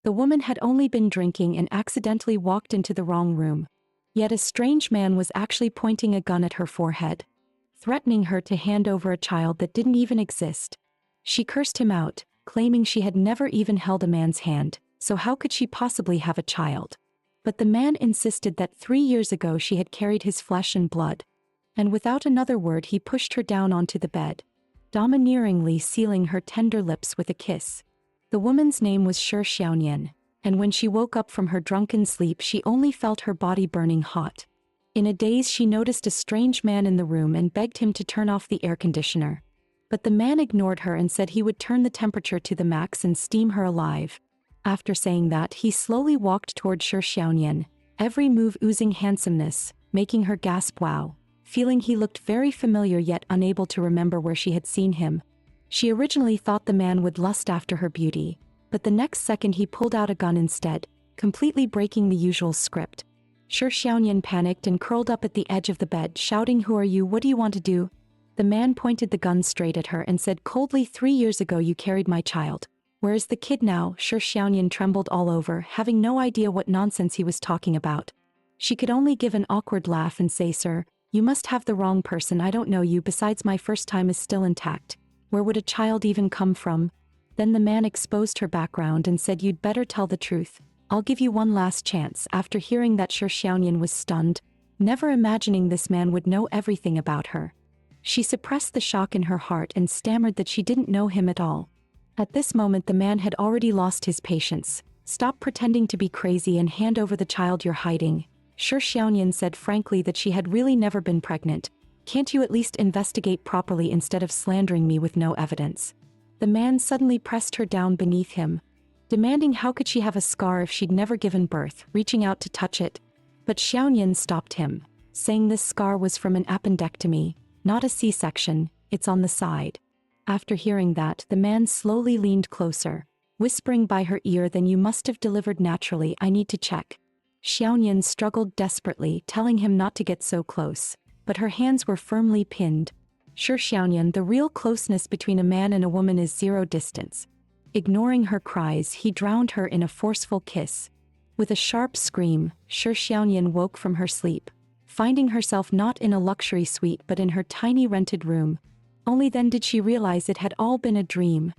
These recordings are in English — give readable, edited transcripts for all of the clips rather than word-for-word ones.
The woman had only been drinking and accidentally walked into the wrong room. Yet a strange man was actually pointing a gun at her forehead, threatening her to hand over a child that didn't even exist. She cursed him out, claiming she had never even held a man's hand, so how could she possibly have a child? But the man insisted that 3 years ago she had carried his flesh and blood. And without another word he pushed her down onto the bed, domineeringly sealing her tender lips with a kiss. The woman's name was Shi Xiaoyan, and when she woke up from her drunken sleep she only felt her body burning hot. In a daze she noticed a strange man in the room and begged him to turn off the air conditioner. But the man ignored her and said he would turn the temperature to the max and steam her alive. After saying that, he slowly walked toward Shi Xiaoyan, every move oozing handsomeness, making her gasp wow, feeling he looked very familiar yet unable to remember where she had seen him. She originally thought the man would lust after her beauty, but the next second he pulled out a gun instead, completely breaking the usual script. Shi Xiaoyan panicked and curled up at the edge of the bed, shouting, "Who are you? What do you want to do?" The man pointed the gun straight at her and said coldly, "3 years ago you carried my child. Where is the kid now?" Shi Xiaoyan trembled all over, having no idea what nonsense he was talking about. She could only give an awkward laugh and say, "Sir, you must have the wrong person. I don't know you. Besides, my first time is still intact. Where would a child even come from?" Then the man exposed her background and said, "You'd better tell the truth. I'll give you one last chance." After hearing that, Shi Xiaoyan was stunned, never imagining this man would know everything about her. She suppressed the shock in her heart and stammered that she didn't know him at all. At this moment the man had already lost his patience. "Stop pretending to be crazy and hand over the child you're hiding." Shi Xiaoyan said frankly that she had really never been pregnant. "Can't you at least investigate properly instead of slandering me with no evidence?" The man suddenly pressed her down beneath him, demanding how could she have a scar if she'd never given birth, reaching out to touch it. But Xiaoyan stopped him, saying this scar was from an appendectomy, not a C-section, it's on the side. After hearing that, the man slowly leaned closer, whispering by her ear, "Then you must have delivered naturally, I need to check." Xiaoyan struggled desperately, telling him not to get so close, but her hands were firmly pinned. Shi Xiaoyan, the real closeness between a man and a woman is zero distance. Ignoring her cries, he drowned her in a forceful kiss. With a sharp scream, Shi Xiaoyan woke from her sleep, finding herself not in a luxury suite but in her tiny rented room. Only then did she realize it had all been a dream.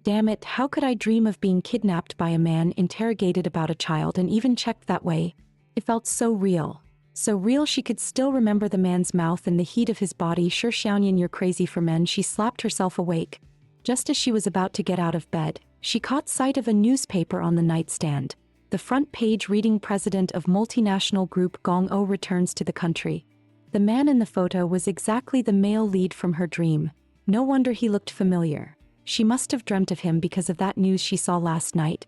Damn it, how could I dream of being kidnapped by a man, interrogated about a child, and even checked that way? It felt so real. So real she could still remember the man's mouth and the heat of his body. "Shi Xiaoyan, you're crazy for men." She slapped herself awake. Just as she was about to get out of bed, she caught sight of a newspaper on the nightstand. The front page reading, "President of multinational group Gong-o returns to the country." The man in the photo was exactly the male lead from her dream. No wonder he looked familiar. She must have dreamt of him because of that news she saw last night.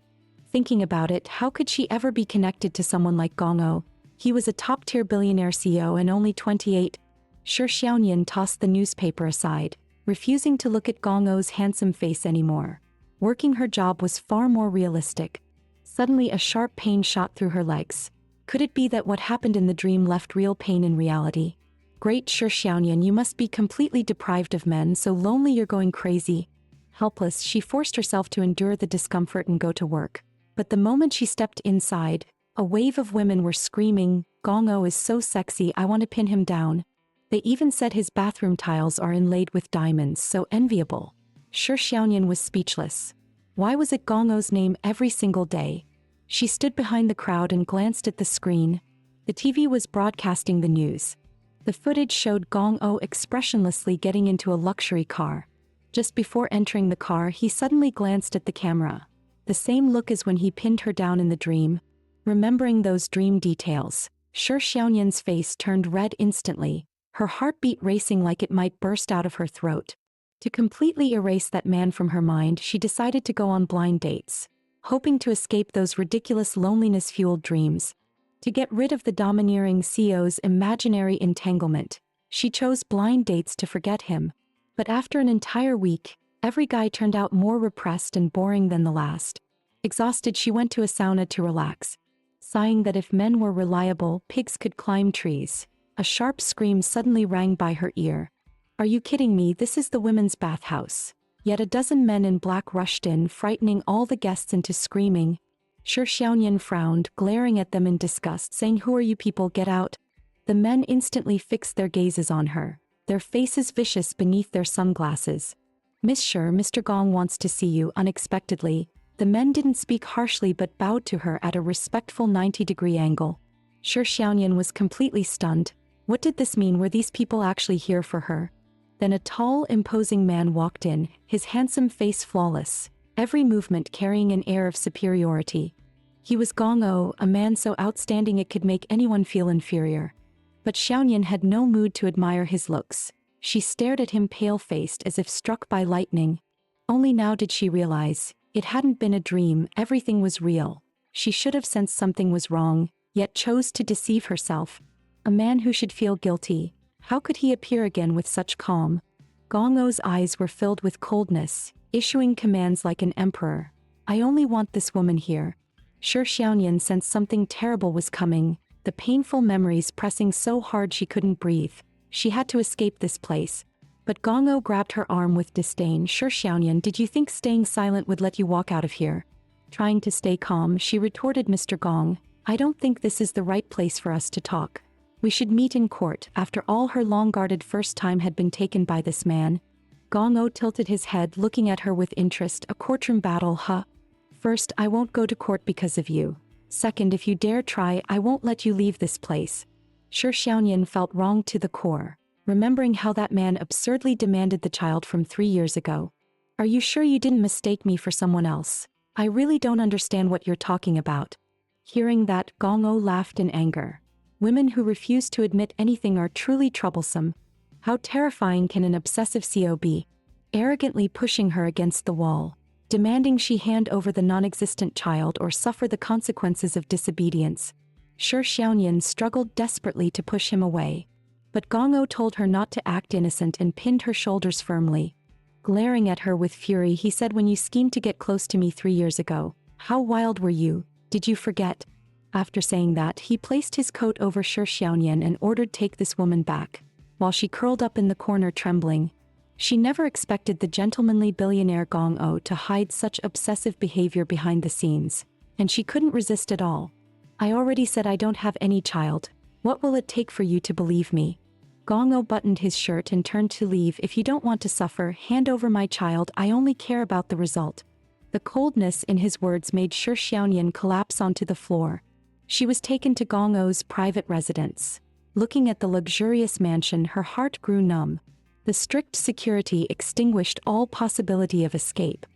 Thinking about it, how could she ever be connected to someone like Gong-o? He was a top-tier billionaire CEO and only 28. Shi Xiaoyan tossed the newspaper aside, refusing to look at Gong-o's handsome face anymore. Working her job was far more realistic. Suddenly a sharp pain shot through her legs. Could it be that what happened in the dream left real pain in reality? Great Shi Xiaoyan, you must be completely deprived of men, so lonely you're going crazy. Helpless, she forced herself to endure the discomfort and go to work. But the moment she stepped inside, a wave of women were screaming, "Gong-o is so sexy, I want to pin him down." They even said his bathroom tiles are inlaid with diamonds, so enviable. Shi Xiaoyan was speechless. Why was it Gong-o's name every single day? She stood behind the crowd and glanced at the screen. The TV was broadcasting the news. The footage showed Gong-o expressionlessly getting into a luxury car. Just before entering the car, he suddenly glanced at the camera. The same look as when he pinned her down in the dream. Remembering those dream details, Shi Xiaoyan's face turned red instantly, her heartbeat racing like it might burst out of her throat. To completely erase that man from her mind, she decided to go on blind dates, hoping to escape those ridiculous loneliness-fueled dreams. To get rid of the domineering CEO's imaginary entanglement, she chose blind dates to forget him. But after an entire week, every guy turned out more repressed and boring than the last. Exhausted, she went to a sauna to relax, sighing that if men were reliable, pigs could climb trees. A sharp scream suddenly rang by her ear. "Are you kidding me? This is the women's bathhouse." Yet a dozen men in black rushed in, frightening all the guests into screaming. Shi Xiaoyan frowned, glaring at them in disgust, saying, "Who are you people? Get out." The men instantly fixed their gazes on her, their faces vicious beneath their sunglasses. "Miss Shi, Mr. Gong wants to see you." Unexpectedly, the men didn't speak harshly but bowed to her at a respectful 90-degree angle. Shi Xiaoyan was completely stunned. What did this mean? Were these people actually here for her? Then a tall, imposing man walked in, his handsome face flawless, every movement carrying an air of superiority. He was Gong O, a man so outstanding it could make anyone feel inferior. But Xiaoyan had no mood to admire his looks. She stared at him pale-faced as if struck by lightning. Only now did she realize, it hadn't been a dream, everything was real. She should have sensed something was wrong, yet chose to deceive herself. A man who should feel guilty. How could he appear again with such calm? Gong O's eyes were filled with coldness, issuing commands like an emperor. "I only want this woman here." Shi Xiaoyan sensed something terrible was coming, the painful memories pressing so hard she couldn't breathe. She had to escape this place. But Gong O grabbed her arm with disdain. "Shi Xiaoyan, did you think staying silent would let you walk out of here?" Trying to stay calm, she retorted, "Mr. Gong, I don't think this is the right place for us to talk. We should meet in court." After all, her long-guarded first time had been taken by this man. Gong O tilted his head, looking at her with interest. "A courtroom battle, huh? First, I won't go to court because of you. Second, if you dare try, I won't let you leave this place." Shi Xiaoyan felt wronged to the core, remembering how that man absurdly demanded the child from 3 years ago. "Are you sure you didn't mistake me for someone else? I really don't understand what you're talking about." Hearing that, Gong O laughed in anger. Women who refuse to admit anything are truly troublesome. How terrifying can an obsessive CO be? Arrogantly pushing her against the wall, demanding she hand over the non-existent child or suffer the consequences of disobedience. Shi Xiaoyan struggled desperately to push him away. But Gong O told her not to act innocent and pinned her shoulders firmly. Glaring at her with fury, he said, "When you schemed to get close to me 3 years ago, how wild were you? Did you forget?" After saying that, he placed his coat over Shi Xiaoyan and ordered, "Take this woman back," while she curled up in the corner trembling. She never expected the gentlemanly billionaire Gong O to hide such obsessive behavior behind the scenes, and she couldn't resist at all. "I already said I don't have any child. What will it take for you to believe me?" Gong O buttoned his shirt and turned to leave. "If you don't want to suffer, hand over my child. I only care about the result." The coldness in his words made Shi Xiaoyan collapse onto the floor. She was taken to Gong O's private residence. Looking at the luxurious mansion, her heart grew numb. The strict security extinguished all possibility of escape.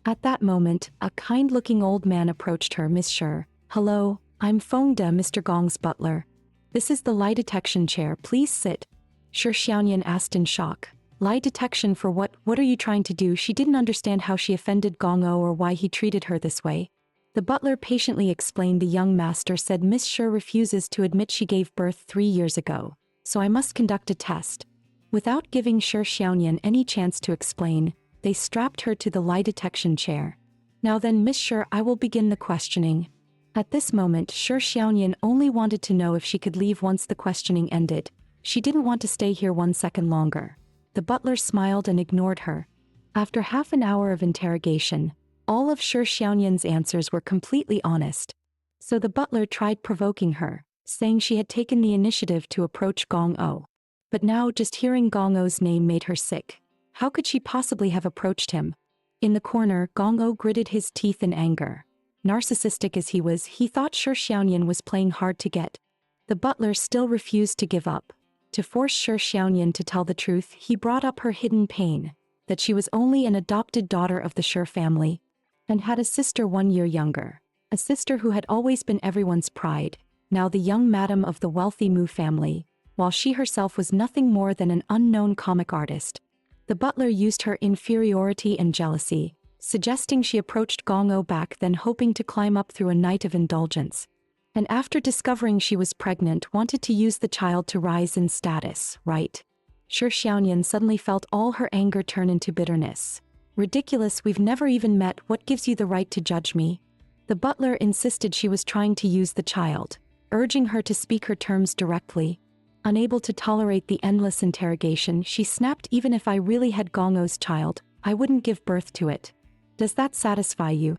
At that moment, a kind-looking old man approached her. "Miss Shi, hello, I'm Feng De, Mr. Gong's butler. This is the lie detection chair, please sit." Shi Xiaoyan asked in shock. "Lie detection for what? What are you trying to do?" She didn't understand how she offended Gong O or why he treated her this way. The butler patiently explained. "The young master said Miss Shi refuses to admit she gave birth 3 years ago, so I must conduct a test." Without giving Shi Xiaoyan any chance to explain, they strapped her to the lie detection chair. "Now then, Miss Shi, I will begin the questioning." At this moment, Shi Xiaoyan only wanted to know if she could leave once the questioning ended. She didn't want to stay here 1 second longer. The butler smiled and ignored her. After half an hour of interrogation, all of Shi Xiaoyan's answers were completely honest. So the butler tried provoking her, saying she had taken the initiative to approach Gong O. But now just hearing Gong O's name made her sick. How could she possibly have approached him? In the corner, Gong O gritted his teeth in anger. Narcissistic as he was, he thought Shi Xiaoyan was playing hard to get. The butler still refused to give up. To force Shi Xiaoyan to tell the truth, he brought up her hidden pain, that she was only an adopted daughter of the Shi family, and had a sister 1 year younger. A sister who had always been everyone's pride, now the young madam of the wealthy Mu family, while she herself was nothing more than an unknown comic artist. The butler used her inferiority and jealousy, suggesting she approached Gong O back then, hoping to climb up through a night of indulgence. And after discovering she was pregnant, wanted to use the child to rise in status, right? Shi Xiaoyan suddenly felt all her anger turn into bitterness. "Ridiculous, we've never even met, what gives you the right to judge me?" The butler insisted she was trying to use the child, urging her to speak her terms directly. Unable to tolerate the endless interrogation, she snapped, "Even if I really had Gong O's child, I wouldn't give birth to it. Does that satisfy you?"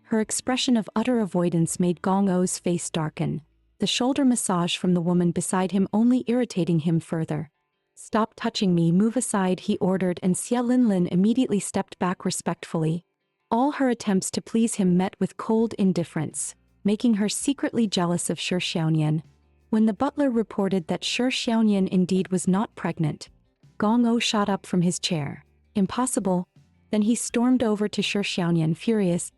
Her expression of utter avoidance made Gong O's face darken, the shoulder massage from the woman beside him only irritating him further. "Stop touching me, move aside," he ordered, and Xia Linlin immediately stepped back respectfully. All her attempts to please him met with cold indifference, making her secretly jealous of Shi Xiaoyan. When the butler reported that Shi Xiaoyan indeed was not pregnant, Gong O shot up from his chair. "Impossible." Then he stormed over to Shi Xiaoyan, furious,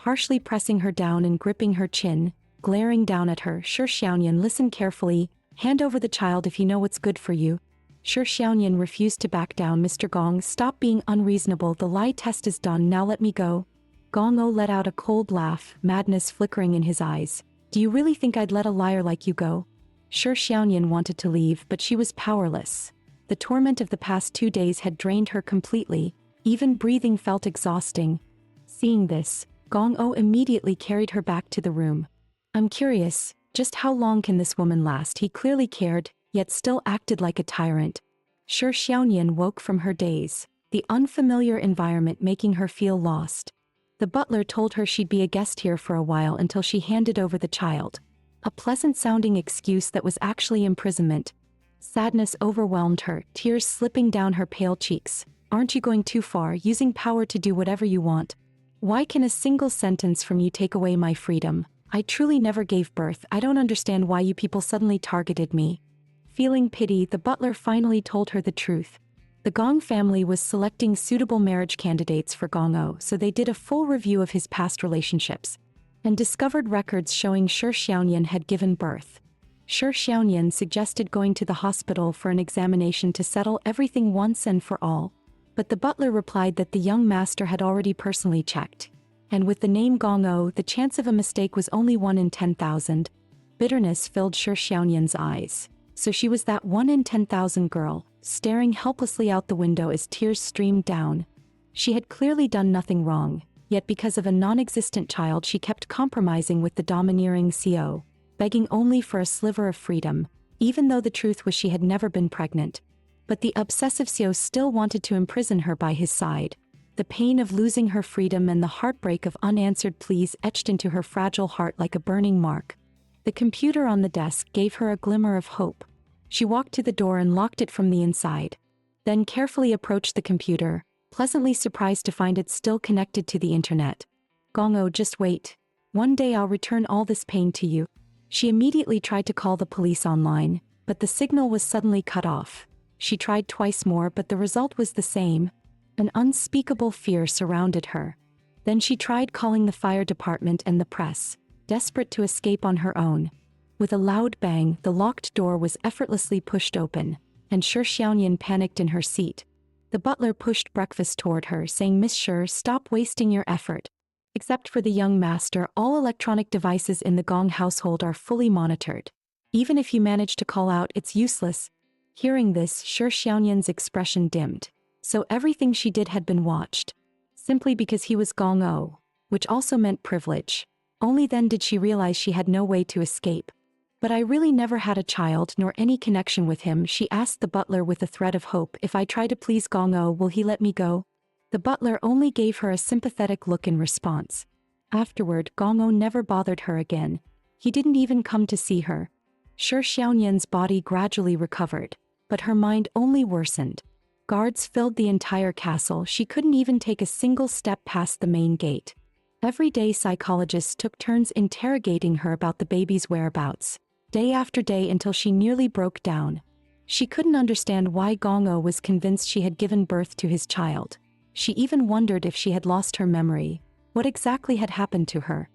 harshly pressing her down and gripping her chin, glaring down at her. "Shi Xiaoyan, listen carefully. Hand over the child if you know what's good for you." Shi Xiaoyan refused to back down. "Mr. Gong, stop being unreasonable. The lie test is done, now let me go." Gong O let out a cold laugh, madness flickering in his eyes. "Do you really think I'd let a liar like you go?" Shi Xiaoyan wanted to leave, but she was powerless. The torment of the past 2 days had drained her completely, even breathing felt exhausting. Seeing this, Gong O immediately carried her back to the room. "I'm curious, just how long can this woman last?" He clearly cared, yet still acted like a tyrant. Shi Xiaoyan woke from her daze, the unfamiliar environment making her feel lost. The butler told her she'd be a guest here for a while until she handed over the child. A pleasant-sounding excuse that was actually imprisonment. Sadness overwhelmed her, tears slipping down her pale cheeks. "Aren't you going too far, using power to do whatever you want? Why can a single sentence from you take away my freedom? I truly never gave birth. I don't understand why you people suddenly targeted me." Feeling pity, the butler finally told her the truth. The Gong family was selecting suitable marriage candidates for Gong O, so they did a full review of his past relationships and discovered records showing Shi Xiaoyan had given birth. Shi Xiaoyan suggested going to the hospital for an examination to settle everything once and for all. But the butler replied that the young master had already personally checked. And with the name Gong O, the chance of a mistake was only 1 in 10,000. Bitterness filled Shi Xiaoyan's eyes. So she was that 1 in 10,000 girl, staring helplessly out the window as tears streamed down. She had clearly done nothing wrong, yet because of a non-existent child she kept compromising with the domineering CO, begging only for a sliver of freedom, even though the truth was she had never been pregnant. But the obsessive CO still wanted to imprison her by his side. The pain of losing her freedom and the heartbreak of unanswered pleas etched into her fragile heart like a burning mark. The computer on the desk gave her a glimmer of hope. She walked to the door and locked it from the inside. Then carefully approached the computer, pleasantly surprised to find it still connected to the internet. "Gong O, just wait. One day I'll return all this pain to you." She immediately tried to call the police online, but the signal was suddenly cut off. She tried twice more, but the result was the same. An unspeakable fear surrounded her. Then she tried calling the fire department and the press, desperate to escape on her own. With a loud bang, the locked door was effortlessly pushed open, and Shi Xiaoyan panicked in her seat. The butler pushed breakfast toward her, saying, "Miss Shi, stop wasting your effort. Except for the young master, all electronic devices in the Gong household are fully monitored. Even if you manage to call out, it's useless." Hearing this, Shi Xiaoyan's expression dimmed. So everything she did had been watched. Simply because he was Gong O, which also meant privilege. Only then did she realize she had no way to escape. "But I really never had a child nor any connection with him," she asked the butler with a thread of hope. "If I try to please Gong O, will he let me go?" The butler only gave her a sympathetic look in response. Afterward, Gong O never bothered her again. He didn't even come to see her. Shi Xiaoyan's body gradually recovered, but her mind only worsened. Guards filled the entire castle. She couldn't even take a single step past the main gate. Every day psychologists took turns interrogating her about the baby's whereabouts, day after day until she nearly broke down. She couldn't understand why Gong O was convinced she had given birth to his child. She even wondered if she had lost her memory. What exactly had happened to her?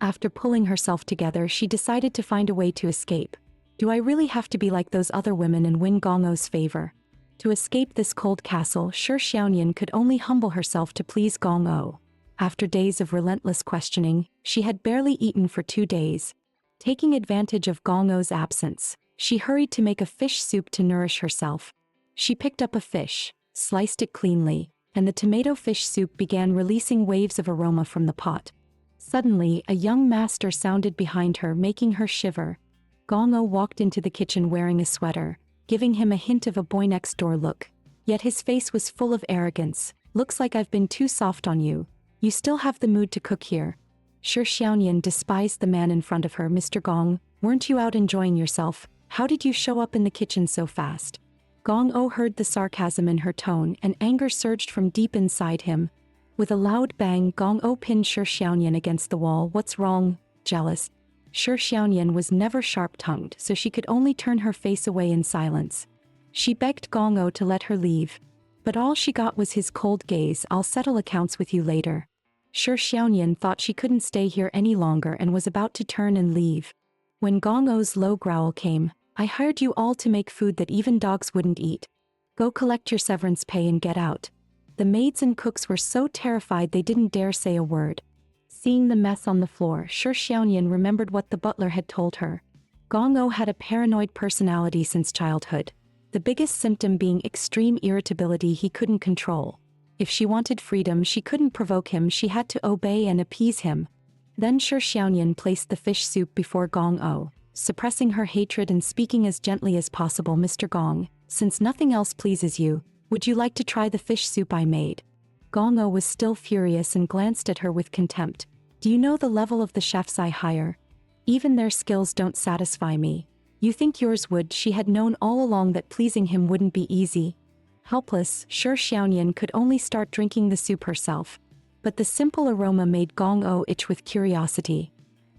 After pulling herself together, she decided to find a way to escape. Do I really have to be like those other women and win Gong O's favor? To escape this cold castle, Shi Xiaoyan could only humble herself to please Gong O. After days of relentless questioning, she had barely eaten for 2 days. Taking advantage of Gong O's absence, she hurried to make a fish soup to nourish herself. She picked up a fish, sliced it cleanly, and the tomato fish soup began releasing waves of aroma from the pot. Suddenly, a young master sounded behind her, making her shiver. Gong O walked into the kitchen wearing a sweater, giving him a hint of a boy next door look. Yet his face was full of arrogance. "Looks like I've been too soft on you. You still have the mood to cook here." Shi Xiaoyan despised the man in front of her. Mr. Gong, weren't you out enjoying yourself? How did you show up in the kitchen so fast? Gong O heard the sarcasm in her tone and anger surged from deep inside him. With a loud bang, Gong O pinned Shi Xiaoyan against the wall. What's wrong? Jealous? Shi Xiaoyan was never sharp-tongued, so she could only turn her face away in silence. She begged Gong O to let her leave, but all she got was his cold gaze. I'll settle accounts with you later. Shi Xiaoyan thought she couldn't stay here any longer and was about to turn and leave. When Gong O's low growl came, I hired you all to make food that even dogs wouldn't eat. Go collect your severance pay and get out. The maids and cooks were so terrified they didn't dare say a word. Seeing the mess on the floor, Shi Xiaoyan remembered what the butler had told her. Gong O had a paranoid personality since childhood, the biggest symptom being extreme irritability he couldn't control. If she wanted freedom, she couldn't provoke him, she had to obey and appease him. Then Shi Xiaoyan placed the fish soup before Gong O, suppressing her hatred and speaking as gently as possible. Mr. Gong, since nothing else pleases you, would you like to try the fish soup I made? Gong O was still furious and glanced at her with contempt. Do you know the level of the chefs I hire? Even their skills don't satisfy me. You think yours would? She had known all along that pleasing him wouldn't be easy. Helpless, Shi Xiaoyan could only start drinking the soup herself. But the simple aroma made Gong O itch with curiosity.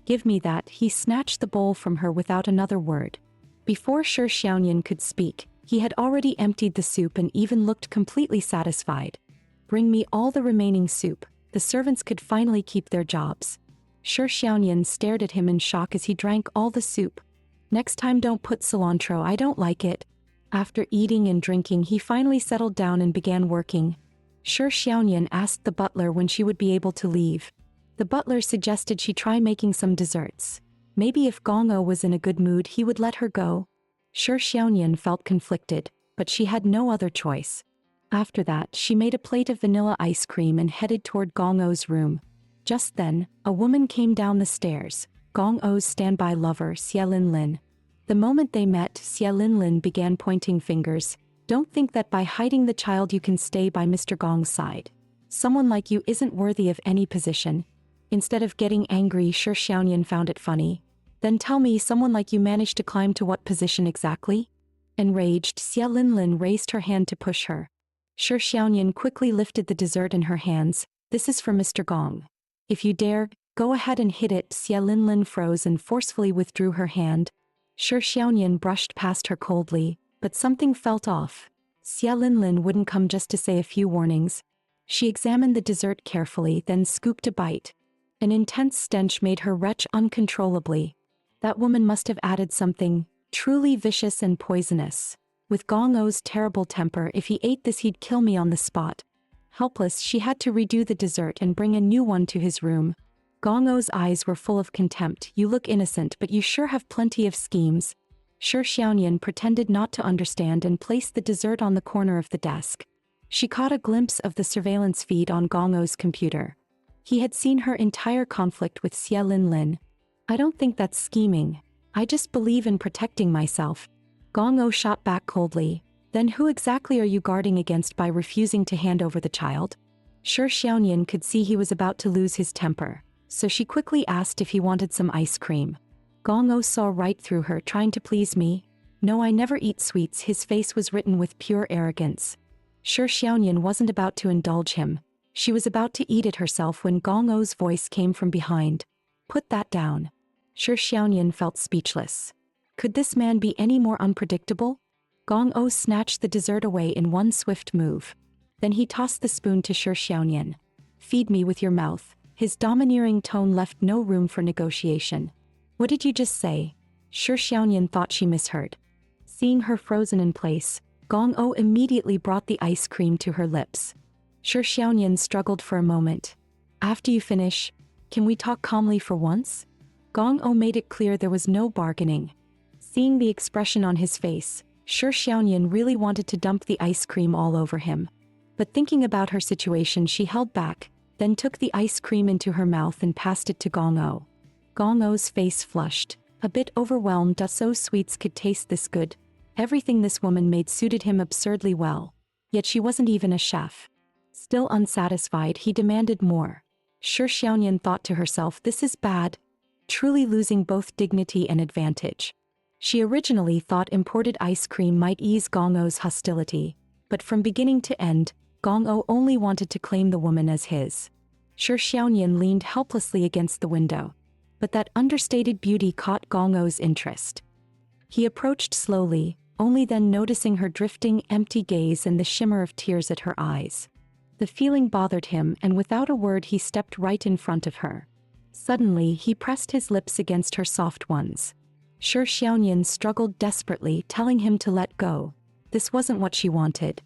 Give me that. He snatched the bowl from her without another word. Before Shi Xiaoyan could speak, he had already emptied the soup and even looked completely satisfied. Bring me all the remaining soup. The servants could finally keep their jobs. Shi Xiaoyan stared at him in shock as he drank all the soup. Next time don't put cilantro, I don't like it. After eating and drinking, he finally settled down and began working. Shi Xiaoyan asked the butler when she would be able to leave. The butler suggested she try making some desserts. Maybe if Gong O was in a good mood he would let her go. Shi Xiaoyan felt conflicted, but she had no other choice. After that, she made a plate of vanilla ice cream and headed toward Gong O's room. Just then, a woman came down the stairs, Gong O's standby lover, Xie Linlin. The moment they met, Xie Linlin began pointing fingers. Don't think that by hiding the child you can stay by Mr. Gong's side. Someone like you isn't worthy of any position. Instead of getting angry, Shi Xiaoyan found it funny. Then tell me, someone like you managed to climb to what position exactly? Enraged, Xie Linlin raised her hand to push her. Shi Xiaoyan quickly lifted the dessert in her hands. This is for Mr. Gong. If you dare, go ahead and hit it. Xie Linlin froze and forcefully withdrew her hand. Shi Xiaoyan brushed past her coldly, but something felt off. Xie Linlin wouldn't come just to say a few warnings. She examined the dessert carefully, then scooped a bite. An intense stench made her retch uncontrollably. That woman must have added something truly vicious and poisonous. With Gong O's terrible temper, if he ate this he'd kill me on the spot. Helpless, she had to redo the dessert and bring a new one to his room. Gong O's eyes were full of contempt. You look innocent, but you sure have plenty of schemes. Shi Xiaoyan pretended not to understand and placed the dessert on the corner of the desk. She caught a glimpse of the surveillance feed on Gong O's computer. He had seen her entire conflict with Xie Linlin. I don't think that's scheming. I just believe in protecting myself. Gong O shot back coldly. Then who exactly are you guarding against by refusing to hand over the child? Shi Xiaoyan could see he was about to lose his temper, so she quickly asked if he wanted some ice cream. Gong O saw right through her, trying to please me. No, I never eat sweets. His face was written with pure arrogance. Shi Xiaoyan wasn't about to indulge him. She was about to eat it herself when Gong O's voice came from behind. Put that down. Shi Xiaoyan felt speechless. Could this man be any more unpredictable? Gong O snatched the dessert away in one swift move. Then he tossed the spoon to Shi Xiaoyan. Feed me with your mouth. His domineering tone left no room for negotiation. What did you just say? Shi Xiaoyan thought she misheard. Seeing her frozen in place, Gong O immediately brought the ice cream to her lips. Shi Xiaoyan struggled for a moment. After you finish, can we talk calmly for once? Gong O made it clear there was no bargaining. Seeing the expression on his face, Shi Xiaoyan really wanted to dump the ice cream all over him. But thinking about her situation, she held back, then took the ice cream into her mouth and passed it to Gong O. Gong O's face flushed, a bit overwhelmed. So sweets could taste this good. Everything this woman made suited him absurdly well. Yet she wasn't even a chef. Still unsatisfied, he demanded more. Shi Xiaoyan thought to herself, this is bad, truly losing both dignity and advantage. She originally thought imported ice cream might ease Gong Ou's hostility, but from beginning to end, Gong Ou only wanted to claim the woman as his. Shi Xiaoyan leaned helplessly against the window, but that understated beauty caught Gong Ou's interest. He approached slowly, only then noticing her drifting, empty gaze and the shimmer of tears at her eyes. The feeling bothered him, and without a word he stepped right in front of her. Suddenly he pressed his lips against her soft ones. Shi Xiaoyan struggled desperately, telling him to let go. This wasn't what she wanted.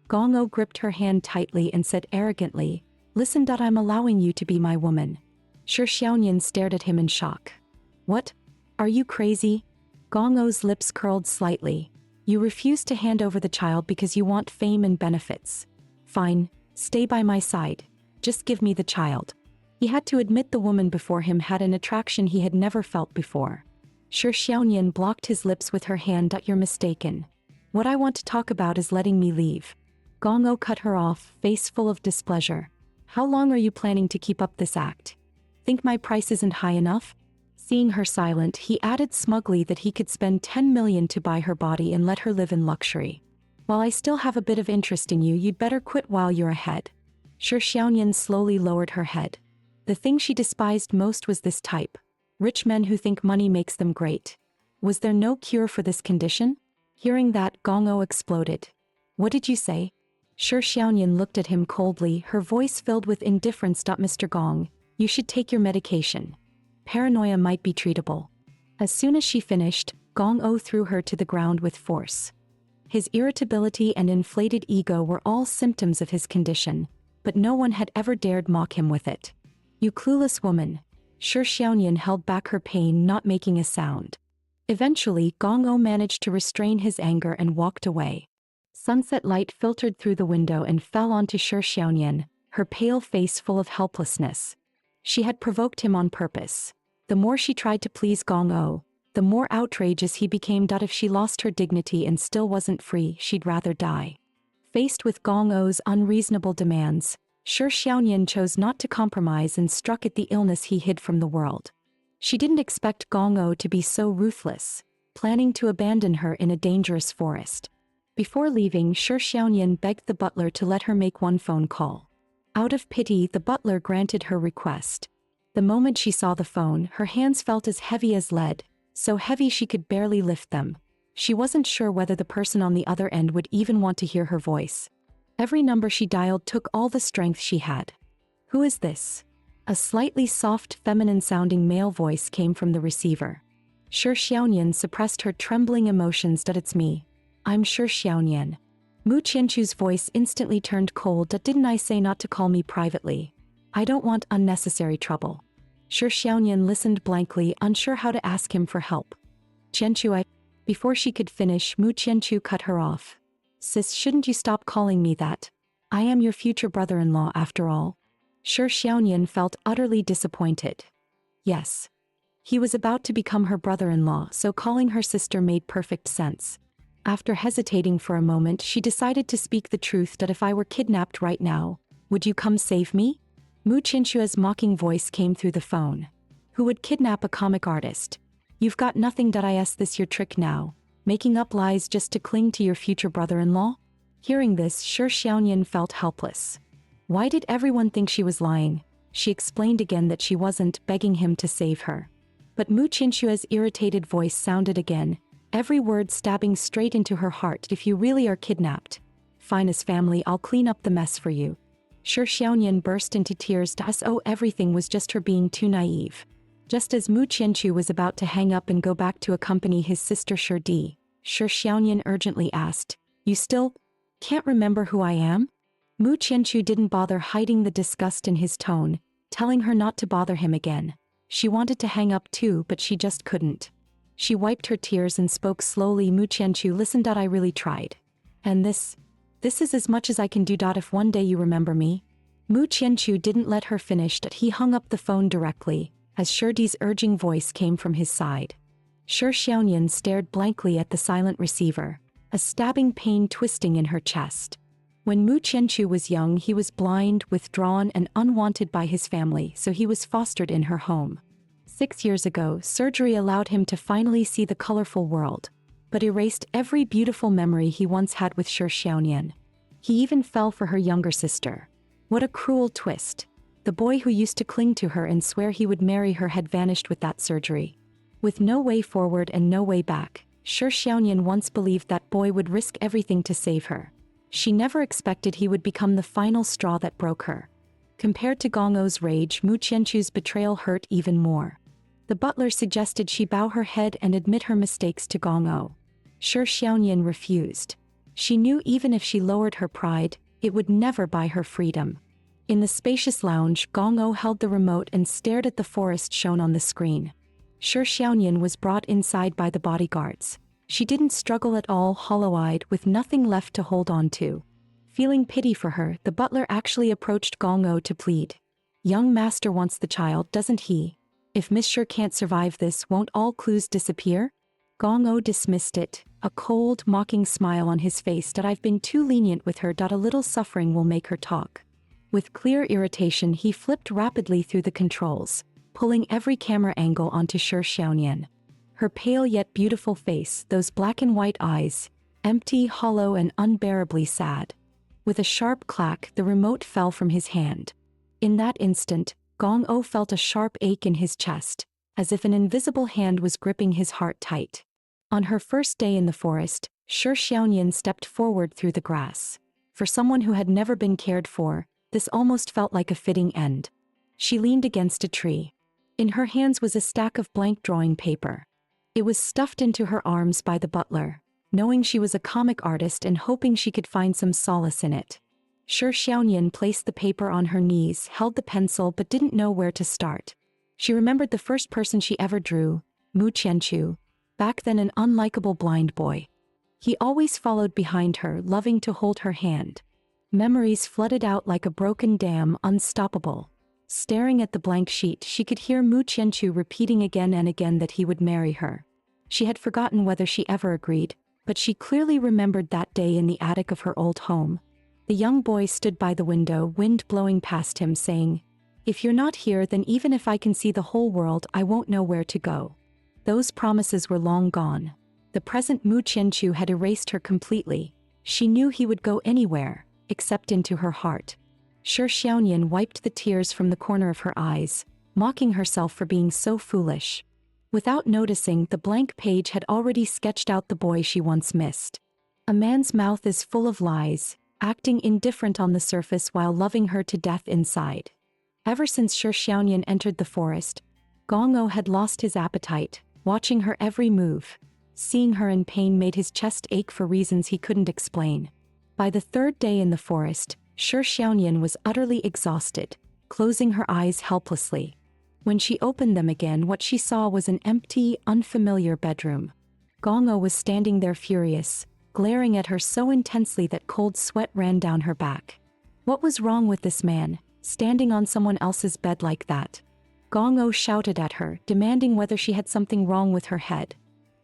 Gong Ou gripped her hand tightly and said arrogantly, listen, I'm allowing you to be my woman. Shi Xiaoyan stared at him in shock. What? Are you crazy? Gong Ou's lips curled slightly. You refuse to hand over the child because you want fame and benefits. Fine, stay by my side. Just give me the child. He had to admit the woman before him had an attraction he had never felt before. Shi Xiaoyan blocked his lips with her hand. You're mistaken. What I want to talk about is letting me leave. Gong Ou cut her off, face full of displeasure. How long are you planning to keep up this act? Think my price isn't high enough? Seeing her silent, he added smugly that he could spend 10 million to buy her body and let her live in luxury. While I still have a bit of interest in you, you'd better quit while you're ahead. Shi Xiaoyan slowly lowered her head. The thing she despised most was this type. Rich men who think money makes them great. Was there no cure for this condition? Hearing that, Gong Ou exploded. What did you say? Shi Xiaoyan looked at him coldly, her voice filled with indifference. Mr. Gong, you should take your medication. Paranoia might be treatable. As soon as she finished, Gong Ou threw her to the ground with force. His irritability and inflated ego were all symptoms of his condition, but no one had ever dared mock him with it. You clueless woman. Shi Xiaoyan held back her pain, not making a sound. Eventually, Gong Ou managed to restrain his anger and walked away. Sunset light filtered through the window and fell onto Shi Xiaoyan, her pale face full of helplessness. She had provoked him on purpose. The more she tried to please Gong Ou, the more outrageous he became. If she lost her dignity and still wasn't free, she'd rather die. Faced with Gong Ou's unreasonable demands, Shi Xiaoyan chose not to compromise and struck at the illness he hid from the world. She didn't expect Gong Ou to be so ruthless, planning to abandon her in a dangerous forest. Before leaving, Shi Xiaoyan begged the butler to let her make one phone call. Out of pity, the butler granted her request. The moment she saw the phone, her hands felt as heavy as lead, so heavy she could barely lift them. She wasn't sure whether the person on the other end would even want to hear her voice. Every number she dialed took all the strength she had. Who is this? A slightly soft, feminine-sounding male voice came from the receiver. Shi Xiaoyan suppressed her trembling emotions. It's me. I'm Shi Xiaoyan. Mu Qianchu's voice instantly turned cold. Didn't I say not to call me privately? I don't want unnecessary trouble. Shi Xiaoyan listened blankly, unsure how to ask him for help. Qianchu, Before she could finish, Mu Qianchu cut her off. Sis, shouldn't you stop calling me that? I am your future brother-in-law after all. Shi Xiaoyan felt utterly disappointed. Yes. He was about to become her brother-in-law, so calling her sister made perfect sense. After hesitating for a moment, she decided to speak the truth. If I were kidnapped right now, would you come save me? Mu Qianchu's mocking voice came through the phone. Who would kidnap a comic artist? You've got nothing. Is this your trick now? Making up lies just to cling to your future brother-in-law? Hearing this, Shi Xiaoyan felt helpless. Why did everyone think she was lying? She explained again that she wasn't, begging him to save her. But Mu Qianchu's irritated voice sounded again, every word stabbing straight into her heart. If you really are kidnapped, fine, as family, I'll clean up the mess for you. Shi Xiaoyan burst into tears. Everything was just her being too naive. Just as Mu Qianchu was about to hang up and go back to accompany his sister Shi Xiaoyan urgently asked, You still can't remember who I am? Mu Qianchu didn't bother hiding the disgust in his tone, telling her not to bother him again. She wanted to hang up too, but she just couldn't. She wiped her tears and spoke slowly. Mu Qianchu, listen. I really tried. And this is as much as I can do. If one day you remember me. Mu Qianchu didn't let her finish. He hung up the phone directly, as Shi's urging voice came from his side. Shi Xiaoyan stared blankly at the silent receiver, a stabbing pain twisting in her chest. When Mu Qianchu was young, he was blind, withdrawn, and unwanted by his family, so he was fostered in her home. 6 years ago, surgery allowed him to finally see the colorful world, but erased every beautiful memory he once had with Shi Xiaonian. He even fell for her younger sister. What a cruel twist. The boy who used to cling to her and swear he would marry her had vanished with that surgery. With no way forward and no way back, Shi Xiaonian once believed that boy would risk everything to save her. She never expected he would become the final straw that broke her. Compared to Gong Ou's rage, Mu Qianchu's betrayal hurt even more. The butler suggested she bow her head and admit her mistakes to Gong Ou. Shi Xiaonian refused. She knew even if she lowered her pride, it would never buy her freedom. In the spacious lounge, Gong Ou held the remote and stared at the forest shown on the screen. Shi Xiaonian was brought inside by the bodyguards. She didn't struggle at all, hollow-eyed, with nothing left to hold on to. Feeling pity for her, the butler actually approached Gong Ou to plead. "Young master wants the child, doesn't he? If Miss Shi can't survive this, won't all clues disappear?" Gong Ou dismissed it, a cold, mocking smile on his face. "That I've been too lenient with her. A little suffering will make her talk." With clear irritation, he flipped rapidly through the controls, pulling every camera angle onto Shi Xiaonian. Her pale yet beautiful face, those black and white eyes, empty, hollow, and unbearably sad. With a sharp clack, the remote fell from his hand. In that instant, Gong Ou felt a sharp ache in his chest, as if an invisible hand was gripping his heart tight. On her first day in the forest, Shi Xiaonian stepped forward through the grass. For someone who had never been cared for, this almost felt like a fitting end. She leaned against a tree. In her hands was a stack of blank drawing paper. It was stuffed into her arms by the butler, knowing she was a comic artist and hoping she could find some solace in it. Shi Xiaonian placed the paper on her knees, held the pencil, but didn't know where to start. She remembered the first person she ever drew, Mu Qianchu, back then an unlikable blind boy. He always followed behind her, loving to hold her hand. Memories flooded out like a broken dam, unstoppable. Staring at the blank sheet, she could hear Mu Qianchu repeating again and again that he would marry her. She had forgotten whether she ever agreed, but she clearly remembered that day in the attic of her old home. The young boy stood by the window, wind blowing past him, saying, "If you're not here, then even if I can see the whole world, I won't know where to go." Those promises were long gone. The present Mu Qianchu had erased her completely. She knew he would go anywhere, except into her heart. Shi Xiaonian wiped the tears from the corner of her eyes, mocking herself for being so foolish. Without noticing, the blank page had already sketched out the boy she once missed. A man's mouth is full of lies, acting indifferent on the surface while loving her to death inside. Ever since Shi Xiaonian entered the forest, Gong Ou had lost his appetite, watching her every move. Seeing her in pain made his chest ache for reasons he couldn't explain. By the third day in the forest, Shi Xiaonian was utterly exhausted, closing her eyes helplessly. When she opened them again, what she saw was an empty, unfamiliar bedroom. Gong Ou was standing there furious, glaring at her so intensely that cold sweat ran down her back. What was wrong with this man, standing on someone else's bed like that? Gong Ou shouted at her, demanding whether she had something wrong with her head.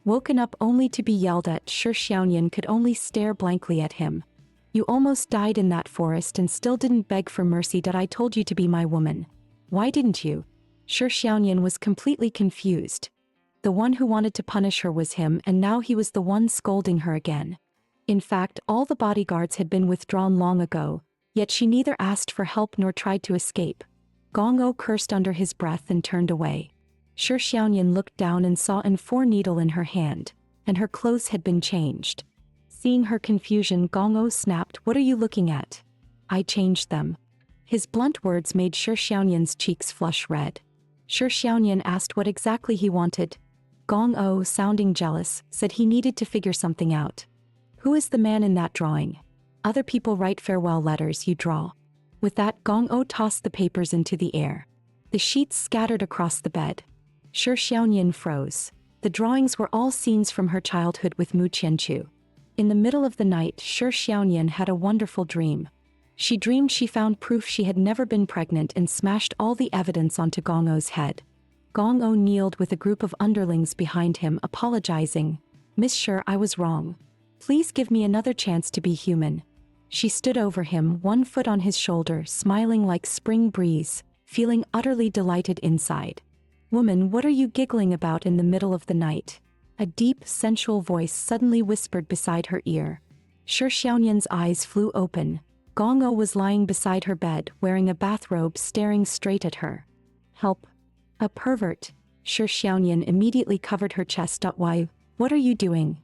Woken up only to be yelled at, Shi Xiaonian could only stare blankly at him. "You almost died in that forest and still didn't beg for mercy. That I told you to be my woman. Why didn't you?" Shi Xiaonian was completely confused. The one who wanted to punish her was him, and now he was the one scolding her again. In fact, all the bodyguards had been withdrawn long ago, yet she neither asked for help nor tried to escape. Gong Ou cursed under his breath and turned away. Shi Xiaonian looked down and saw an 4 needle in her hand, and her clothes had been changed. Seeing her confusion, Gong Ou snapped, "What are you looking at?" "I changed them." His blunt words made Shi Xiaonian's cheeks flush red. Shi Xiaonian asked what exactly he wanted. Gong Ou, sounding jealous, said he needed to figure something out. "Who is the man in that drawing?" "Other people write farewell letters, you draw." With that, Gong Ou tossed the papers into the air. The sheets scattered across the bed. Shi Xiaonian froze. The drawings were all scenes from her childhood with Mu Qianchu. In the middle of the night, Shi Xiaonian had a wonderful dream. She dreamed she found proof she had never been pregnant and smashed all the evidence onto Gong Ou's head. Gong Ou kneeled with a group of underlings behind him, apologizing. "Miss Shi, I was wrong. Please give me another chance to be human." She stood over him, one foot on his shoulder, smiling like spring breeze, feeling utterly delighted inside. "Woman, what are you giggling about in the middle of the night?" A deep, sensual voice suddenly whispered beside her ear. Shi Xiaoyan's eyes flew open. Gong O was lying beside her bed, wearing a bathrobe, staring straight at her. "Help. A pervert." Shi Xiaoyan immediately covered her chest. "Why, what are you doing?"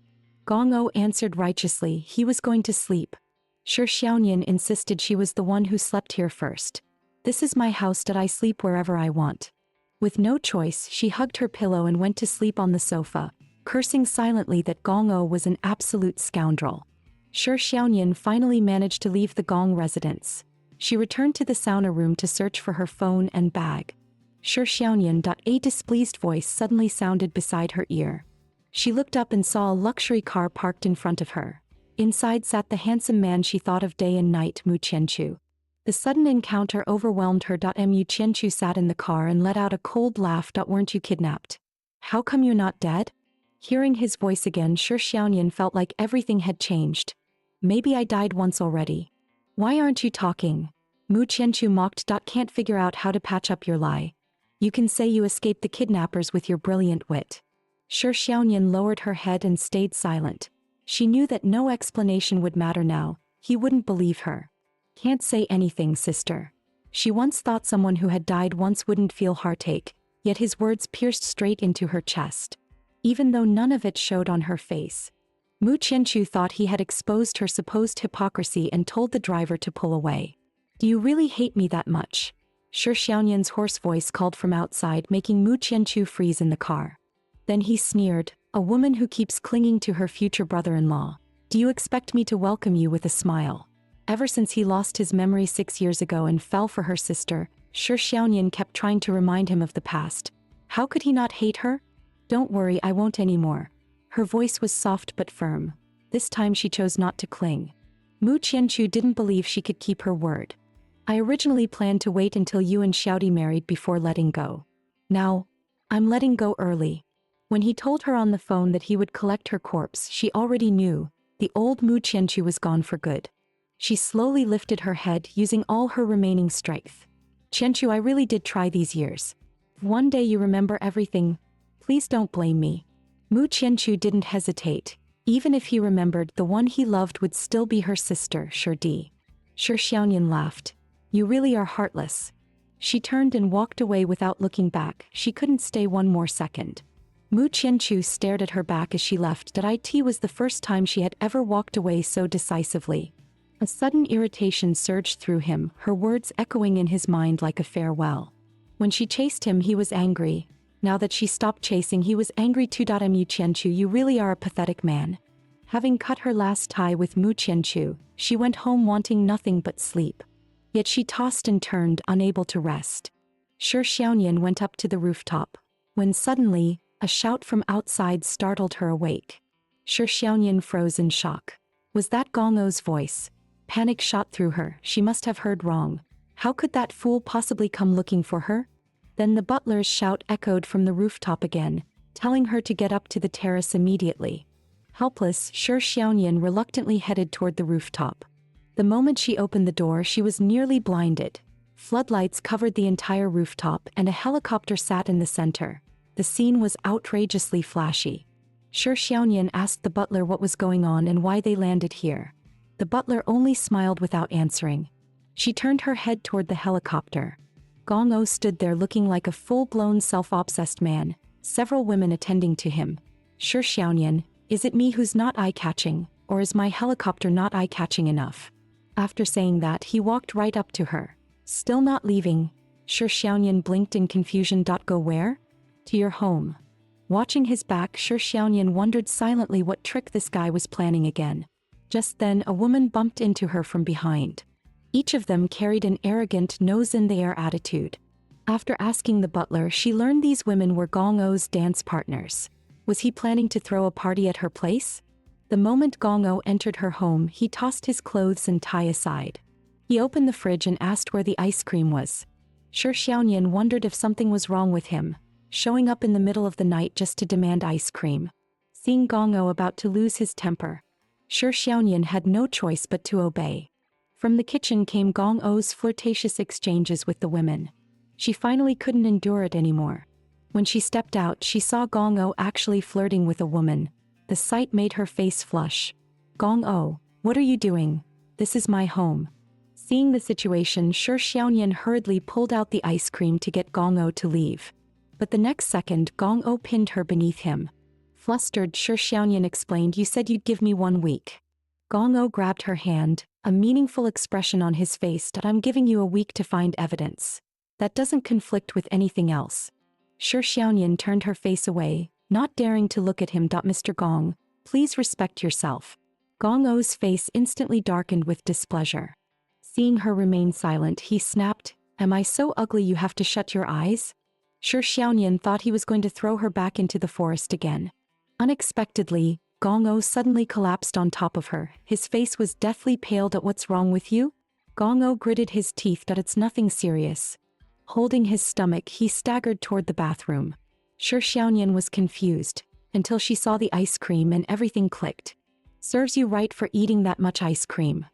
Gong O answered righteously he was going to sleep. Shi Xiaoyan insisted she was the one who slept here first. "This is my house, that I sleep wherever I want." With no choice, she hugged her pillow and went to sleep on the sofa, cursing silently that Gong O was an absolute scoundrel. Shi Xiaoyan finally managed to leave the Gong residence. She returned to the sauna room to search for her phone and bag. Shi Xiaoyan. A displeased voice suddenly sounded beside her ear. She looked up and saw a luxury car parked in front of her. Inside sat the handsome man she thought of day and night, Mu Qianchu. The sudden encounter overwhelmed her. Mu Qianchu sat in the car and let out a cold laugh. "Weren't you kidnapped? How come you're not dead?" Hearing his voice again, Shi Xiaoyan felt like everything had changed. "Maybe I died once already." "Why aren't you talking?" Mu Qianchu mocked. "Can't figure out how to patch up your lie. You can say you escaped the kidnappers with your brilliant wit." Shi Xiaoyan lowered her head and stayed silent. She knew that no explanation would matter now. He wouldn't believe her. "Can't say anything, sister." She once thought someone who had died once wouldn't feel heartache, yet his words pierced straight into her chest. Even though none of it showed on her face. Mu Qianchu thought he had exposed her supposed hypocrisy and told the driver to pull away. "Do you really hate me that much?" Shi Xiaoyan's hoarse voice called from outside, making Mu Qianchu freeze in the car. Then he sneered, "A woman who keeps clinging to her future brother-in-law. Do you expect me to welcome you with a smile?" Ever since he lost his memory 6 years ago and fell for her sister, Shi Xiaoyan kept trying to remind him of the past. How could he not hate her? "Don't worry, I won't anymore." Her voice was soft but firm. This time she chose not to cling. Mu Qianchu didn't believe she could keep her word. "I originally planned to wait until you and Xiaodi married before letting go. Now, I'm letting go early." When he told her on the phone that he would collect her corpse, she already knew. The old Mu Qianchu was gone for good. She slowly lifted her head, using all her remaining strength. "Qianchu, I really did try these years. If one day you remember everything, please don't blame me." Mu Qianchu didn't hesitate. Even if he remembered, the one he loved would still be her sister, Shi Xiaoyan laughed. "You really are heartless." She turned and walked away without looking back. She couldn't stay one more second. Mu Qianchu stared at her back as she left. It was the first time she had ever walked away so decisively. A sudden irritation surged through him, her words echoing in his mind like a farewell. When she chased him, he was angry. Now that she stopped chasing, he was angry too. Mu Qianchu, you really are a pathetic man. Having cut her last tie with Mu Qianchu, she went home wanting nothing but sleep. Yet she tossed and turned, unable to rest. Shi Xiaoyan went up to the rooftop. When suddenly, a shout from outside startled her awake. Shi Xiaoyan froze in shock. Was that Gong O's voice? Panic shot through her. She must have heard wrong. How could that fool possibly come looking for her? Then the butler's shout echoed from the rooftop again, telling her to get up to the terrace immediately. Helpless, Shi Xiaoyan reluctantly headed toward the rooftop. The moment she opened the door, she was nearly blinded. Floodlights covered the entire rooftop and a helicopter sat in the center. The scene was outrageously flashy. Shi Xiaoyan asked the butler what was going on and why they landed here. The butler only smiled without answering. She turned her head toward the helicopter. Gong O stood there looking like a full-blown self-obsessed man, several women attending to him. Shi Xiaoyan, is it me who's not eye-catching, or is my helicopter not eye-catching enough? After saying that, he walked right up to her. Still not leaving. Shi Xiaoyan blinked in confusion. Go where? To your home. Watching his back, Shi Xiaoyan wondered silently what trick this guy was planning again. Just then, a woman bumped into her from behind. Each of them carried an arrogant, nose-in-the-air attitude. After asking the butler, she learned these women were Gong O's dance partners. Was he planning to throw a party at her place? The moment Gong O entered her home, he tossed his clothes and tie aside. He opened the fridge and asked where the ice cream was. Shi Xiaoyan wondered if something was wrong with him, showing up in the middle of the night just to demand ice cream. Seeing Gong O about to lose his temper, Shi Xiaoyan had no choice but to obey. From the kitchen came Gong O's flirtatious exchanges with the women. She finally couldn't endure it anymore. When she stepped out, she saw Gong O actually flirting with a woman. The sight made her face flush. Gong O, what are you doing? This is my home. Seeing the situation, Shi Xiaoyan hurriedly pulled out the ice cream to get Gong O to leave. But the next second, Gong O pinned her beneath him. Flustered, Shi Xiaoyan explained, "You said you'd give me 1 week." Gong O grabbed her hand, a meaningful expression on his face that "I'm giving you a week to find evidence. That doesn't conflict with anything else." Shi Xiaoyan turned her face away, not daring to look at him. "Mr. Gong, please respect yourself." Gong O's face instantly darkened with displeasure. Seeing her remain silent, he snapped, "Am I so ugly you have to shut your eyes?" Shi Xiaoyan thought he was going to throw her back into the forest again. Unexpectedly, Gong O suddenly collapsed on top of her. His face was deathly pale. "What's wrong with you?" Gong O gritted his teeth. "It's nothing serious." Holding his stomach, he staggered toward the bathroom. Shi Xiaoyan was confused, until she saw the ice cream and everything clicked. Serves you right for eating that much ice cream.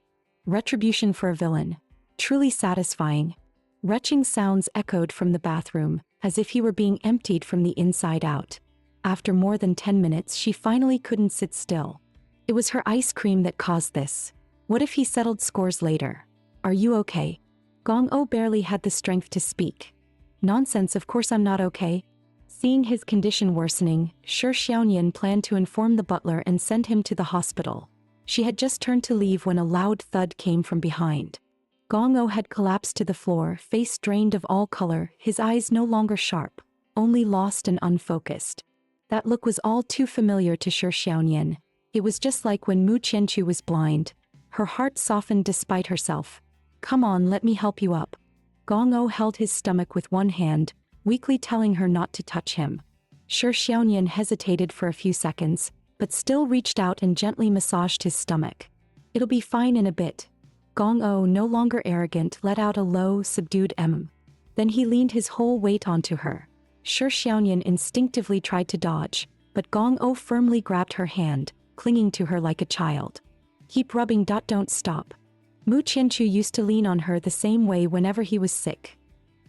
Retribution for a villain. Truly satisfying. Retching sounds echoed from the bathroom, as if he were being emptied from the inside out. After more than 10 minutes, she finally couldn't sit still. It was her ice cream that caused this. What if he settled scores later? "Are you okay?" Gong O barely had the strength to speak. "Nonsense, of course I'm not okay." Seeing his condition worsening, Shi Xiaoyan planned to inform the butler and send him to the hospital. She had just turned to leave when a loud thud came from behind. Gong O had collapsed to the floor, face drained of all color, his eyes no longer sharp, only lost and unfocused. That look was all too familiar to Shi Xiaoyan. It was just like when Mu Qianchu was blind. Her heart softened despite herself. "Come on, let me help you up." Gong O held his stomach with one hand, weakly telling her not to touch him. Shi Xiaoyan hesitated for a few seconds, but still reached out and gently massaged his stomach. "It'll be fine in a bit." Gong O, no longer arrogant, let out a low, subdued "mm." Then he leaned his whole weight onto her. Shi Xiaoyan instinctively tried to dodge, but Gong O firmly grabbed her hand, clinging to her like a child. "Keep rubbing. Don't stop." Mu Qianchu used to lean on her the same way whenever he was sick.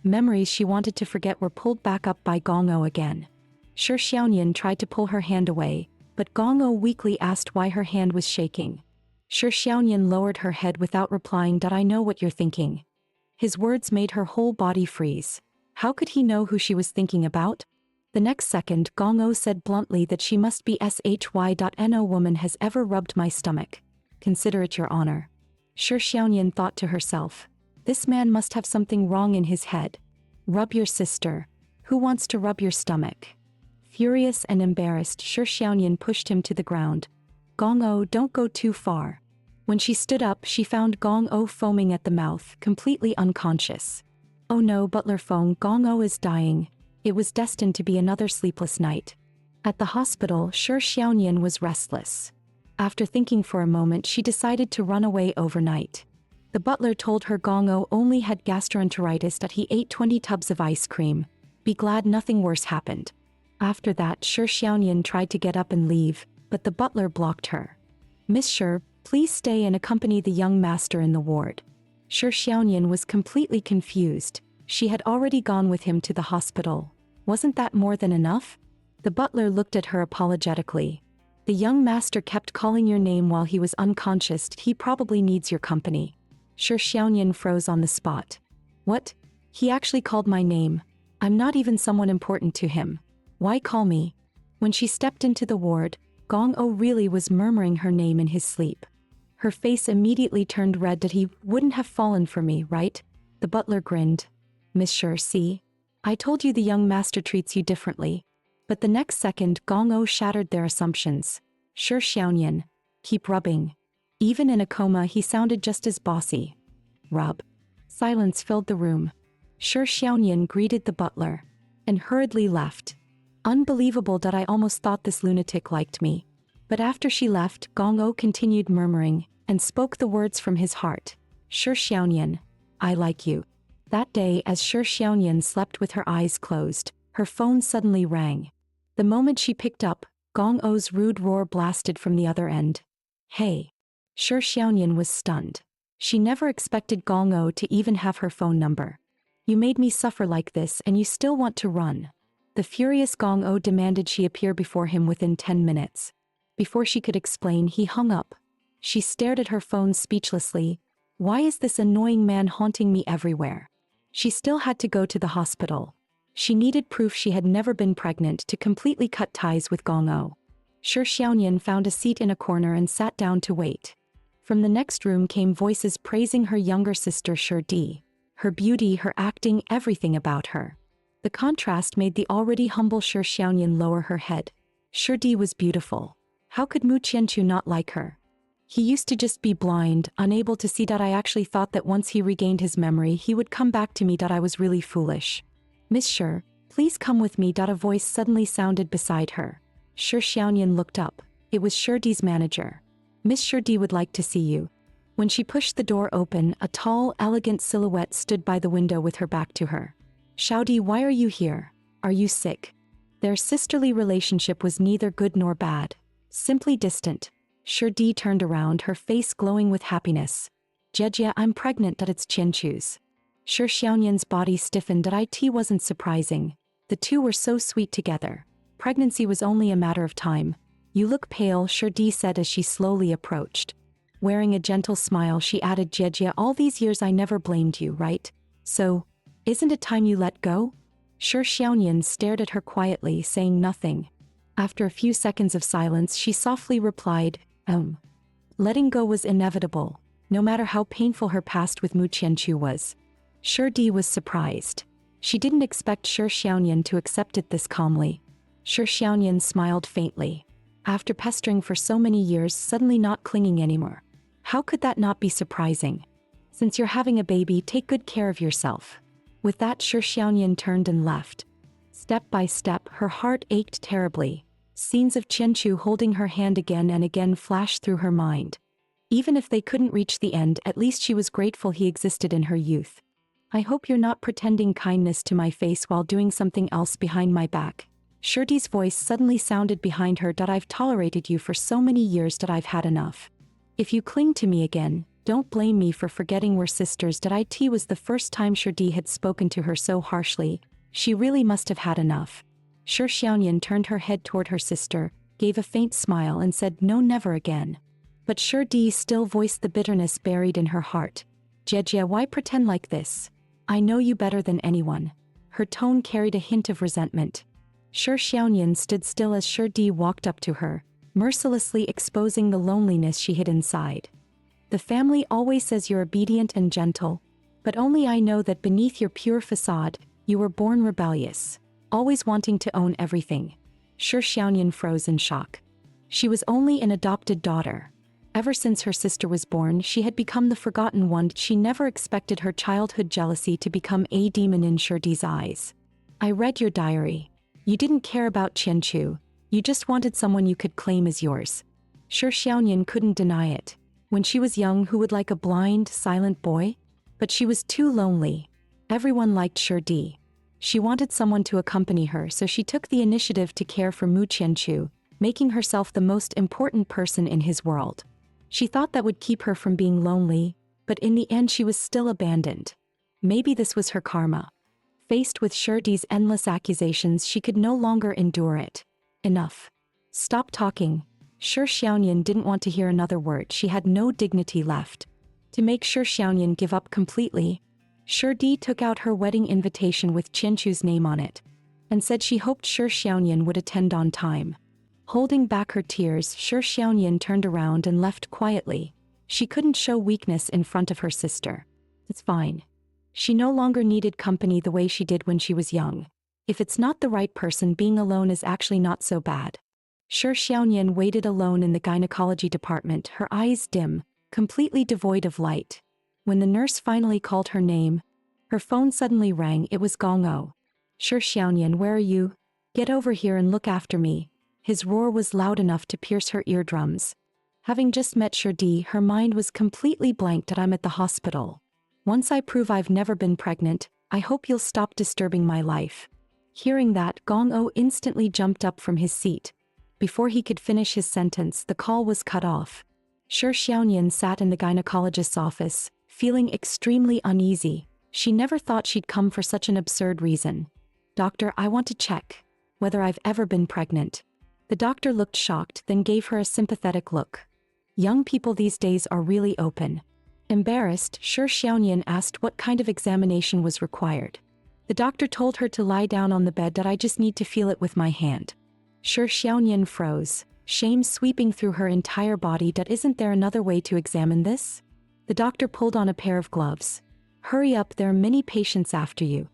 Memories she wanted to forget were pulled back up by Gong O again. Shi Xiaoyan tried to pull her hand away, but Gong O weakly asked why her hand was shaking. Shi Xiaoyan lowered her head without replying. "I know what you're thinking." His words made her whole body freeze. How could he know who she was thinking about? The next second, Gong O said bluntly that she must be "No woman has ever rubbed my stomach. Consider it your honor." Shi Xiaoyan thought to herself, "This man must have something wrong in his head. Rub your sister. Who wants to rub your stomach?" Furious and embarrassed, Shi Xiaoyan pushed him to the ground. "Gong O, don't go too far." When she stood up, she found Gong O foaming at the mouth, completely unconscious. "Oh no, butler phone, Gong O is dying." It was destined to be another sleepless night. At the hospital, Shi Xiaoyan was restless. After thinking for a moment, she decided to run away overnight. The butler told her Gong O only had gastroenteritis, that he ate 20 tubs of ice cream. Be glad nothing worse happened. After that, Shi Xiaoyan tried to get up and leave, but the butler blocked her. "Miss Shi, please stay and accompany the young master in the ward." Shi Xiaoyan was completely confused. She had already gone with him to the hospital. Wasn't that more than enough? The butler looked at her apologetically. "The young master kept calling your name while he was unconscious. He probably needs your company." Shi Xiaoyan froze on the spot. "What? He actually called my name? I'm not even someone important to him. Why call me?" When she stepped into the ward, Gong O really was murmuring her name in his sleep. Her face immediately turned red. "That he wouldn't have fallen for me, right?" The butler grinned. "Miss Shi, see? I told you the young master treats you differently." But the next second, Gong O shattered their assumptions. "Shi Xiaoyan, keep rubbing." Even in a coma, he sounded just as bossy. "Rub." Silence filled the room. Shi Xiaoyan greeted the butler and hurriedly left. "Unbelievable that I almost thought this lunatic liked me." But after she left, Gong O continued murmuring, and spoke the words from his heart. "Shi Xiaoyan, I like you." That day, as Shi Xiaoyan slept with her eyes closed, her phone suddenly rang. The moment she picked up, Gong O's rude roar blasted from the other end. "Hey!" Shi Xiaoyan was stunned. She never expected Gong O to even have her phone number. You made me suffer like this and you still want to run. The furious Gong O demanded she appear before him within 10 minutes. Before she could explain, he hung up. She stared at her phone speechlessly. Why is this annoying man haunting me everywhere? She still had to go to the hospital. She needed proof she had never been pregnant to completely cut ties with Gong O. Shi Xiaoyan found a seat in a corner and sat down to wait. From the next room came voices praising her younger sister Shi Di. Her beauty, her acting, everything about her. The contrast made the already humble Shi Xiaoyan lower her head. Shi Di was beautiful. How could Mu Qianqiu not like her? He used to just be blind, unable to see that. I actually thought that once he regained his memory he would come back to me. That I was really foolish. Miss Shi, please come with me. A voice suddenly sounded beside her. Shi Xiaoyan looked up. It was Shi Di's manager. Miss Shi Di would like to see you. When she pushed the door open, a tall, elegant silhouette stood by the window with her back to her. Xiaodi, why are you here? Are you sick? Their sisterly relationship was neither good nor bad. Simply distant. Shi Di turned around, her face glowing with happiness. Jejia, I'm pregnant. It's Qianqiu's. Shi Xiaoyan's body stiffened. It wasn't surprising. The two were so sweet together. Pregnancy was only a matter of time. You look pale, Shi Di said as she slowly approached. Wearing a gentle smile, she added, Jejia, all these years I never blamed you, right? So, isn't it time you let go? Shi Xiaoyan stared at her quietly, saying nothing. After a few seconds of silence, she softly replied, Letting go was inevitable, no matter how painful her past with Mu Qianqiu was. Shi Di was surprised. She didn't expect Shi Xiaoyan to accept it this calmly. Shi Xiaoyan smiled faintly. After pestering for so many years, suddenly not clinging anymore. How could that not be surprising? Since you're having a baby, take good care of yourself. With that, Shi Xiaoyan turned and left. Step by step, her heart ached terribly. Scenes of Qianqiu holding her hand again and again flashed through her mind. Even if they couldn't reach the end, at least she was grateful he existed in her youth. I hope you're not pretending kindness to my face while doing something else behind my back. Shi Di's voice suddenly sounded behind her. I've tolerated you for so many years that I've had enough. If you cling to me again, don't blame me for forgetting we're sisters. It was the first time Shi Di had spoken to her so harshly. She really must have had enough. Shi Xiaoyan turned her head toward her sister, gave a faint smile and said, no, never again. But Shi Di still voiced the bitterness buried in her heart. Jejia, why pretend like this? I know you better than anyone. Her tone carried a hint of resentment. Shi Xiaoyan stood still as Shi Di walked up to her, mercilessly exposing the loneliness she hid inside. The family always says you're obedient and gentle, but only I know that beneath your pure facade, you were born rebellious, always wanting to own everything. Shi Xiaoyan froze in shock. She was only an adopted daughter. Ever since her sister was born, she had become the forgotten one. She never expected her childhood jealousy to become a demon in Shi Di's eyes. I read your diary. You didn't care about Qianqiu. You just wanted someone you could claim as yours. Shi Xiaoyan couldn't deny it. When she was young, who would like a blind, silent boy? But she was too lonely. Everyone liked Shi Di. She wanted someone to accompany her, so she took the initiative to care for Mu Qianqiu, making herself the most important person in his world. She thought that would keep her from being lonely, but in the end she was still abandoned. Maybe this was her karma. Faced with Shi Di's endless accusations, she could no longer endure it. Enough. Stop talking. Shi Xiaoyan didn't want to hear another word. She had no dignity left. To make Shi Xiaoyan give up completely, Shi Di took out her wedding invitation with Qianqiu's name on it, and said she hoped Shi Xiaoyan would attend on time. Holding back her tears, Shi Xiaoyan turned around and left quietly. She couldn't show weakness in front of her sister. It's fine. She no longer needed company the way she did when she was young. If it's not the right person, being alone is actually not so bad. Shi Xiaoyan waited alone in the gynecology department, her eyes dim, completely devoid of light. When the nurse finally called her name, her phone suddenly rang. It was Gong O. Shi Xiaoyan, where are you? Get over here and look after me. His roar was loud enough to pierce her eardrums. Having just met Shi Di, her mind was completely blank. I'm at the hospital. Once I prove I've never been pregnant, I hope you'll stop disturbing my life. Hearing that, Gong O instantly jumped up from his seat. Before he could finish his sentence, the call was cut off. Shi Xiaoyan sat in the gynecologist's office, feeling extremely uneasy. She never thought she'd come for such an absurd reason. "Doctor, I want to check whether I've ever been pregnant." The doctor looked shocked, then gave her a sympathetic look. Young people these days are really open. Embarrassed, Shi Xiaoyan asked what kind of examination was required. The doctor told her to lie down on the bed, that I just need to feel it with my hand. Shi Xiaoyan froze, shame sweeping through her entire body. "That isn't there another way to examine this?" The doctor pulled on a pair of gloves. "Hurry up, there are many patients after you."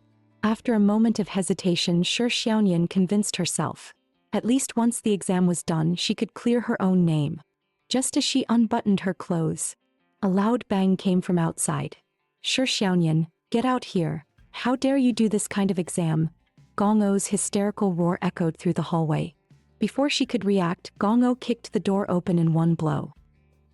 After a moment of hesitation, Shi Xiaoyan convinced herself. At least once the exam was done, she could clear her own name. Just as she unbuttoned her clothes, a loud bang came from outside. "Shi Xiaoyan, get out here. How dare you do this kind of exam?" Gong Ou's hysterical roar echoed through the hallway. Before she could react, Gong Ou kicked the door open in one blow.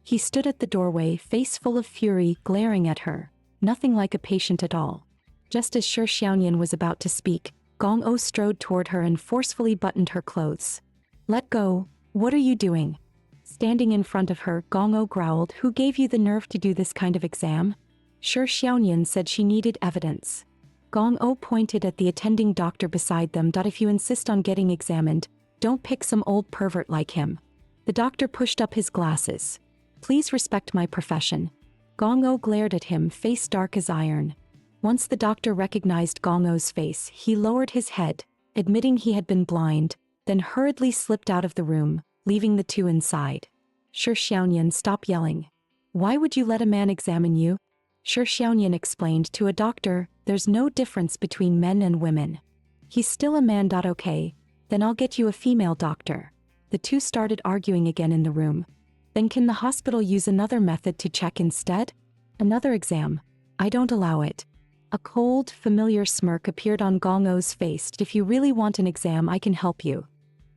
He stood at the doorway, face full of fury, glaring at her. Nothing like a patient at all. Just as Shi Xiaoyan was about to speak, Gong Ou strode toward her and forcefully buttoned her clothes. "Let go. What are you doing?" Standing in front of her, Gong Ou growled, "Who gave you the nerve to do this kind of exam?" Shi Xiaoyan said she needed evidence. Gong Ou pointed at the attending doctor beside them. "If you insist on getting examined, don't pick some old pervert like him." The doctor pushed up his glasses. "Please respect my profession." Gong Ou glared at him, face dark as iron. Once the doctor recognized Gong Ou's face, he lowered his head, admitting he had been blind, then hurriedly slipped out of the room, leaving the two inside. "Shi Xiaoyan, stop yelling. Why would you let a man examine you?" Shi Xiaoyan explained to a doctor, "There's no difference between men and women. He's still a man. Okay, then I'll get you a female doctor." The two started arguing again in the room. "Then can the hospital use another method to check instead? Another exam? I don't allow it." A cold, familiar smirk appeared on Gong Ou's face. "If you really want an exam, I can help you."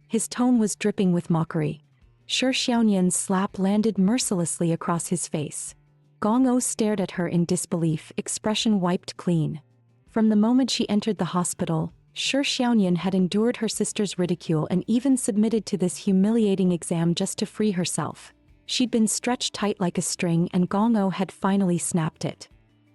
His tone was dripping with mockery. Shi Xiaoyan's slap landed mercilessly across his face. Gong Ou stared at her in disbelief, expression wiped clean. From the moment she entered the hospital, Shi Xiaoyan had endured her sister's ridicule and even submitted to this humiliating exam just to free herself. She'd been stretched tight like a string, and Gong Ou had finally snapped it.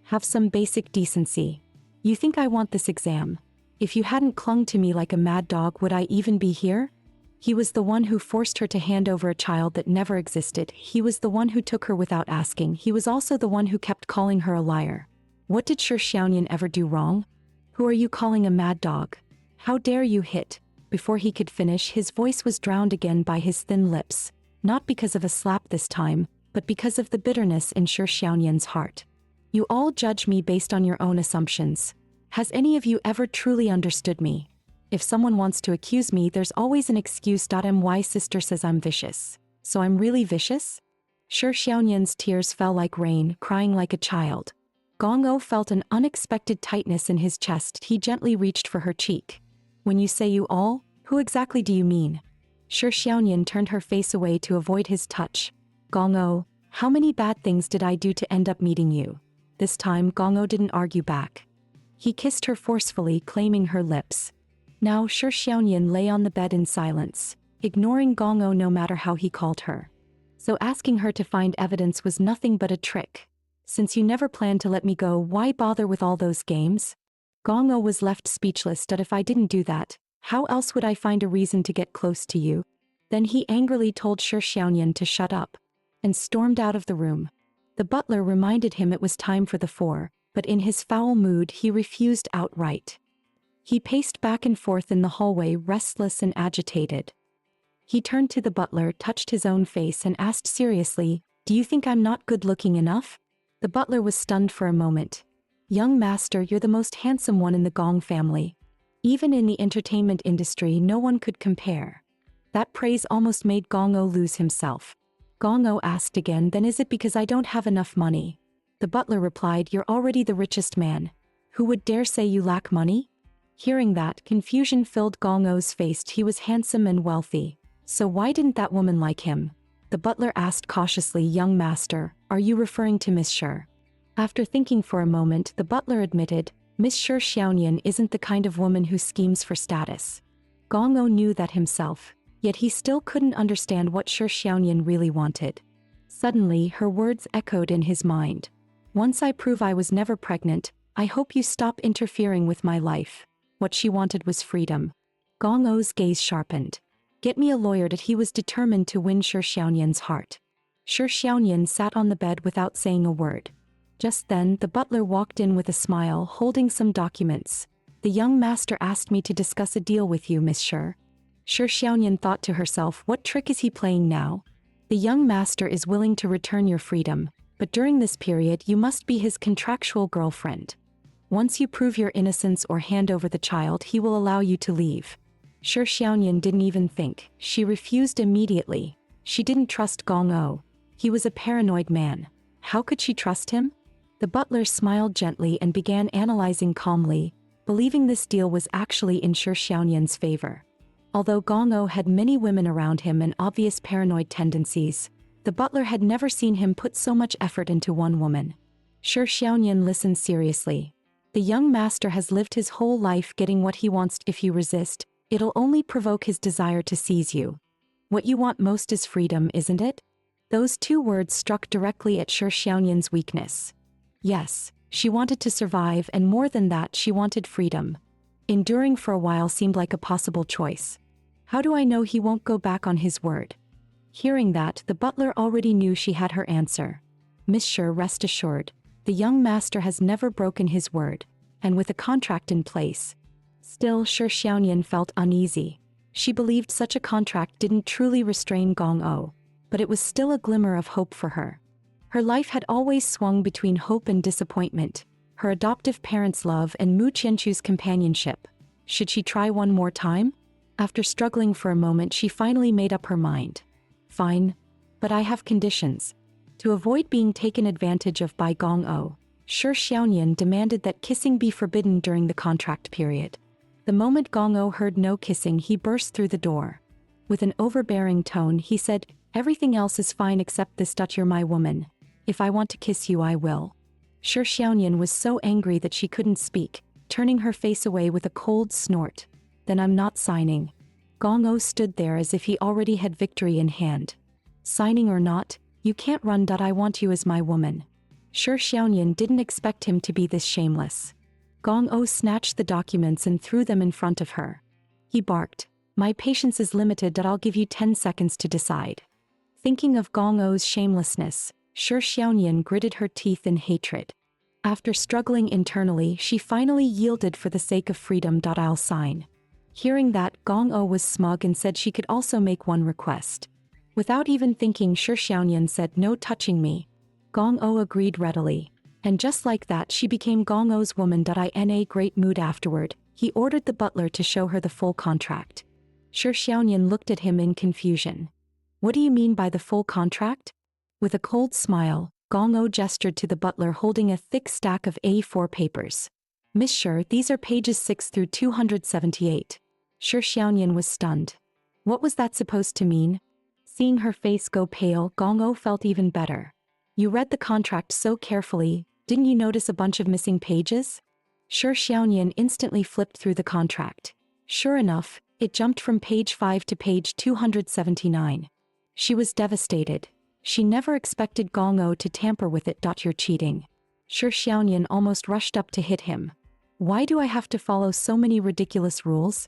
"Have some basic decency. You think I want this exam? If you hadn't clung to me like a mad dog, would I even be here?" He was the one who forced her to hand over a child that never existed. He was the one who took her without asking. He was also the one who kept calling her a liar. What did Shi Xiaoyan ever do wrong? "Who are you calling a mad dog? How dare you hit?" Before he could finish, his voice was drowned again by his thin lips, not because of a slap this time, but because of the bitterness in Shi Xiaoyan's heart. "You all judge me based on your own assumptions. Has any of you ever truly understood me? If someone wants to accuse me, there's always an excuse. My sister says I'm vicious. So I'm really vicious?" Shi Xiaoyan's tears fell like rain, crying like a child. Gong Ou felt an unexpected tightness in his chest. He gently reached for her cheek. "When you say you all, who exactly do you mean?" Shi Xiaoyan turned her face away to avoid his touch. "Gong Ou, how many bad things did I do to end up meeting you?" This time, Gong Ou didn't argue back. He kissed her forcefully, claiming her lips. Now Shi Xiaoyan lay on the bed in silence, ignoring Gong Ou no matter how he called her. So asking her to find evidence was nothing but a trick. "Since you never planned to let me go, why bother with all those games?" Gong Ou was left speechless. "If I didn't do that, how else would I find a reason to get close to you?" Then he angrily told Shi Xiaoyan to shut up, and stormed out of the room. The butler reminded him it was time for the four, but in his foul mood he refused outright. He paced back and forth in the hallway, restless and agitated. He turned to the butler, touched his own face and asked seriously, "Do you think I'm not good-looking enough?" The butler was stunned for a moment. "Young master, you're the most handsome one in the Gong family. Even in the entertainment industry, no one could compare." That praise almost made Gong Ou lose himself. Gong Ou asked again, "Then is it because I don't have enough money?" The butler replied, "You're already the richest man. Who would dare say you lack money?" Hearing that, confusion filled Gong Ou's face. He was handsome and wealthy. So why didn't that woman like him? The butler asked cautiously, "Young master, are you referring to Miss Shi?" After thinking for a moment, the butler admitted, "Miss Shi Xiaoyan isn't the kind of woman who schemes for status." Gong Ou knew that himself, yet he still couldn't understand what Shi Xiaoyan really wanted. Suddenly, her words echoed in his mind. Once I prove I was never pregnant, I hope you stop interfering with my life. What she wanted was freedom. Gong O's gaze sharpened. Get me a lawyer. That he was determined to win Shi Xiaoyan's heart. Shi Xiaoyan sat on the bed without saying a word. Just then, the butler walked in with a smile, holding some documents. The young master asked me to discuss a deal with you, Miss Shi. Shi Xiaoyan thought to herself, what trick is he playing now? The young master is willing to return your freedom, but during this period you must be his contractual girlfriend. Once you prove your innocence or hand over the child, he will allow you to leave. Shi Xiaoyan didn't even think. She refused immediately. She didn't trust Gong O. He was a paranoid man. How could she trust him? The butler smiled gently and began analyzing calmly, believing this deal was actually in Shi Xiaoyan's favor. Although Gong O had many women around him and obvious paranoid tendencies, the butler had never seen him put so much effort into one woman. Shi Xiaoyan listened seriously. The young master has lived his whole life getting what he wants. If you resist, it'll only provoke his desire to seize you. What you want most is freedom, isn't it? Those two words struck directly at Shi Xiaoyan's weakness. Yes, she wanted to survive, and more than that, she wanted freedom. Enduring for a while seemed like a possible choice. How do I know he won't go back on his word? Hearing that, the butler already knew she had her answer. Miss Shi, rest assured, the young master has never broken his word, and with a contract in place. Still, Shi Xiaoyan felt uneasy. She believed such a contract didn't truly restrain Gong O, but it was still a glimmer of hope for her. Her life had always swung between hope and disappointment, her adoptive parents' love and Mu Qianchu's companionship. Should she try one more time? After struggling for a moment, she finally made up her mind. Fine, but I have conditions. To avoid being taken advantage of by Gong O, Shi Xiaoyan demanded that kissing be forbidden during the contract period. The moment Gong O heard no kissing, he burst through the door. With an overbearing tone, he said, everything else is fine except this. You're my woman. If I want to kiss you, I will. Shi Xiaoyan was so angry that she couldn't speak, turning her face away with a cold snort. Then I'm not signing. Gong O stood there as if he already had victory in hand. Signing or not, you can't run. I want you as my woman. Shi Xiaoyan didn't expect him to be this shameless. Gong O snatched the documents and threw them in front of her. He barked, my patience is limited. I'll give you 10 seconds to decide. Thinking of Gong O's shamelessness, Shi Xiaoyan gritted her teeth in hatred. After struggling internally, she finally yielded for the sake of freedom. I'll sign. Hearing that, Gong O was smug and said she could also make one request. Without even thinking, Shi Xiaoyan said, no touching me. Gong O agreed readily. And just like that, she became Gong O's woman. In a great mood afterward, he ordered the butler to show her the full contract. Shi Xiaoyan looked at him in confusion. What do you mean by the full contract? With a cold smile, Gong O gestured to the butler holding a thick stack of A4 papers. Miss Shi, these are pages 6 through 278. Shi Xiaoyan was stunned. What was that supposed to mean? Seeing her face go pale, Gong O felt even better. You read the contract so carefully, didn't you notice a bunch of missing pages? Shi Xiaoyan instantly flipped through the contract. Sure enough, it jumped from page 5 to page 279. She was devastated. She never expected Gong O to tamper with it. You're cheating. Shi Xiaoyan almost rushed up to hit him. Why do I have to follow so many ridiculous rules?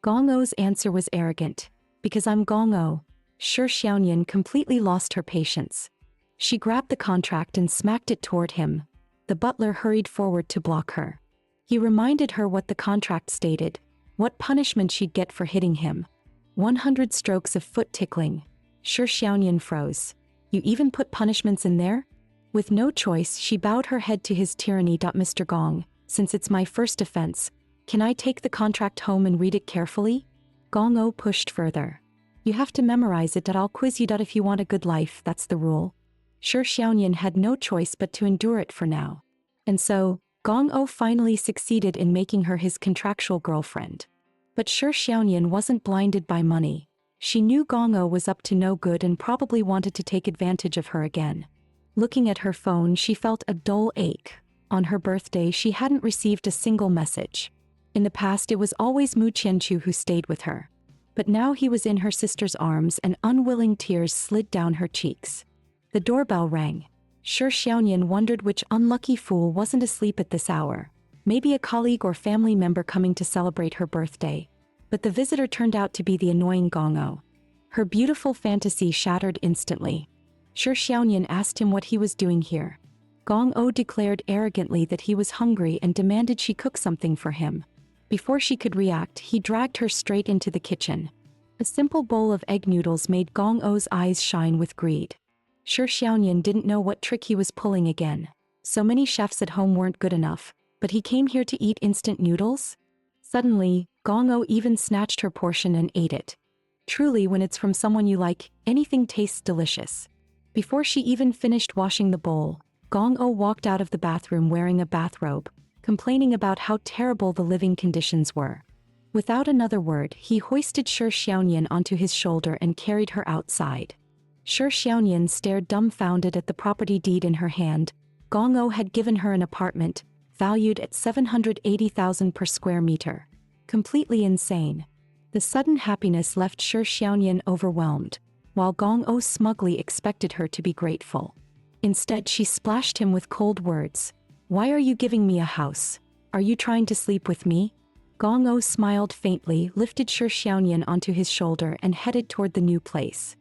Gong O's answer was arrogant. Because I'm Gong O. Shi Xiaoyan completely lost her patience. She grabbed the contract and smacked it toward him. The butler hurried forward to block her. He reminded her what the contract stated, what punishment she'd get for hitting him. 100 strokes of foot tickling. Shi Xiaoyan froze. You even put punishments in there? With no choice, she bowed her head to his tyranny. Mr. Gong, since it's my first offense, can I take the contract home and read it carefully? Gong O pushed further. You have to memorize it. I'll quiz you. If you want a good life, that's the rule. Shi Xiaoyan had no choice but to endure it for now. And so, Gong O finally succeeded in making her his contractual girlfriend. But Shi Xiaoyan wasn't blinded by money. She knew Gong O was up to no good and probably wanted to take advantage of her again. Looking at her phone, she felt a dull ache. On her birthday, she hadn't received a single message. In the past, it was always Mu Qianchu who stayed with her. But now he was in her sister's arms and unwilling tears slid down her cheeks. The doorbell rang. Shi Xiaoyan wondered which unlucky fool wasn't asleep at this hour. Maybe a colleague or family member coming to celebrate her birthday. But the visitor turned out to be the annoying Gong O. Her beautiful fantasy shattered instantly. Shi Xiaoyan asked him what he was doing here. Gong O declared arrogantly that he was hungry and demanded she cook something for him. Before she could react, he dragged her straight into the kitchen. A simple bowl of egg noodles made Gong O's eyes shine with greed. Shi Xiaoyan didn't know what trick he was pulling again. So many chefs at home weren't good enough, but he came here to eat instant noodles? Suddenly, Gong O even snatched her portion and ate it. Truly, when it's from someone you like, anything tastes delicious. Before she even finished washing the bowl, Gong O walked out of the bathroom wearing a bathrobe, complaining about how terrible the living conditions were. Without another word, he hoisted Shi Xiaoyan onto his shoulder and carried her outside. Shi Xiaoyan stared dumbfounded at the property deed in her hand. Gong O had given her an apartment, valued at 780,000 per square meter. Completely insane. The sudden happiness left Shi Xiaoyan overwhelmed, while Gong O smugly expected her to be grateful. Instead, she splashed him with cold words. "Why are you giving me a house? Are you trying to sleep with me?" Gong O smiled faintly, lifted Shi Xiaoyan onto his shoulder and headed toward the new place.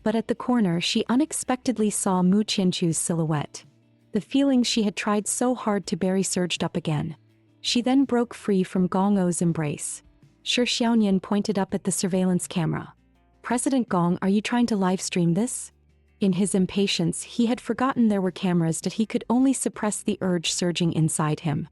But at the corner, she unexpectedly saw Mu Qianchu's silhouette. The feelings she had tried so hard to bury surged up again. She then broke free from Gong O's embrace. Shi Xiaoyan pointed up at the surveillance camera. "President Gong, are you trying to live stream this?" In his impatience, he had forgotten there were cameras, that he could only suppress the urge surging inside him.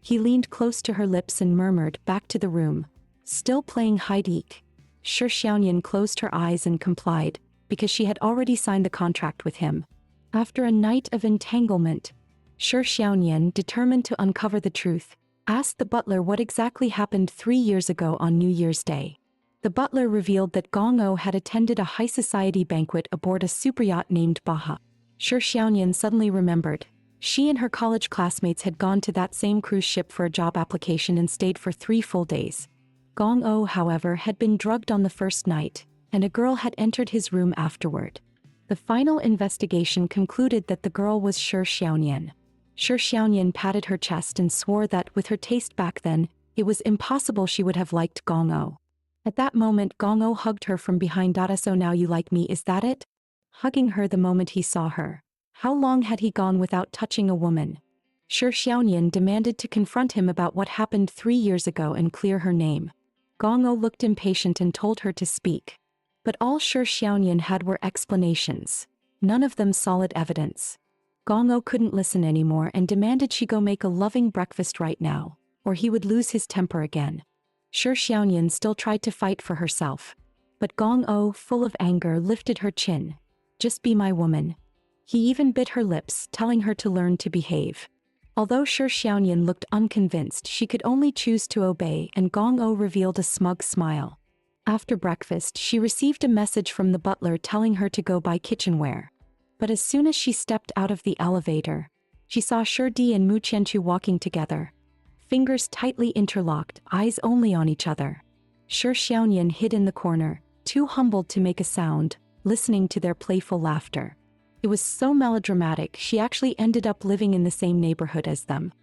He leaned close to her lips and murmured, "Back to the room." Still playing hide-eek. Shi Xiaoyan closed her eyes and complied, because she had already signed the contract with him. After a night of entanglement, Shi Xiaoyan, determined to uncover the truth, asked the butler what exactly happened 3 years ago on New Year's Day. The butler revealed that Gong O had attended a high society banquet aboard a superyacht named Baha. Shi Xiaoyan suddenly remembered. She and her college classmates had gone to that same cruise ship for a job application and stayed for 3 full days. Gong O, however, had been drugged on the first night, and a girl had entered his room afterward. The final investigation concluded that the girl was Shi Xiaoyan. Shi Xiaoyan patted her chest and swore that, with her taste back then, it was impossible she would have liked Gong O. At that moment, Gong O hugged her from behind. "So now you like me, is that it?" Hugging her the moment he saw her. How long had he gone without touching a woman? Shi Xiaoyan demanded to confront him about what happened 3 years ago and clear her name. Gong O looked impatient and told her to speak. But all Shi Xiaoyan had were explanations. None of them solid evidence. Gong O couldn't listen anymore and demanded she go make a loving breakfast right now, or he would lose his temper again. Shi Xiaoyan still tried to fight for herself. But Gong O, full of anger, lifted her chin. "Just be my woman." He even bit her lips, telling her to learn to behave. Although Shi Xiaoyan looked unconvinced, she could only choose to obey, and Gong O revealed a smug smile. After breakfast, she received a message from the butler telling her to go buy kitchenware. But as soon as she stepped out of the elevator, she saw Shi Di and Mu Qianchu walking together. Fingers tightly interlocked, eyes only on each other. Shi Xiaoyan hid in the corner, too humbled to make a sound, listening to their playful laughter. It was so melodramatic, she actually ended up living in the same neighborhood as them.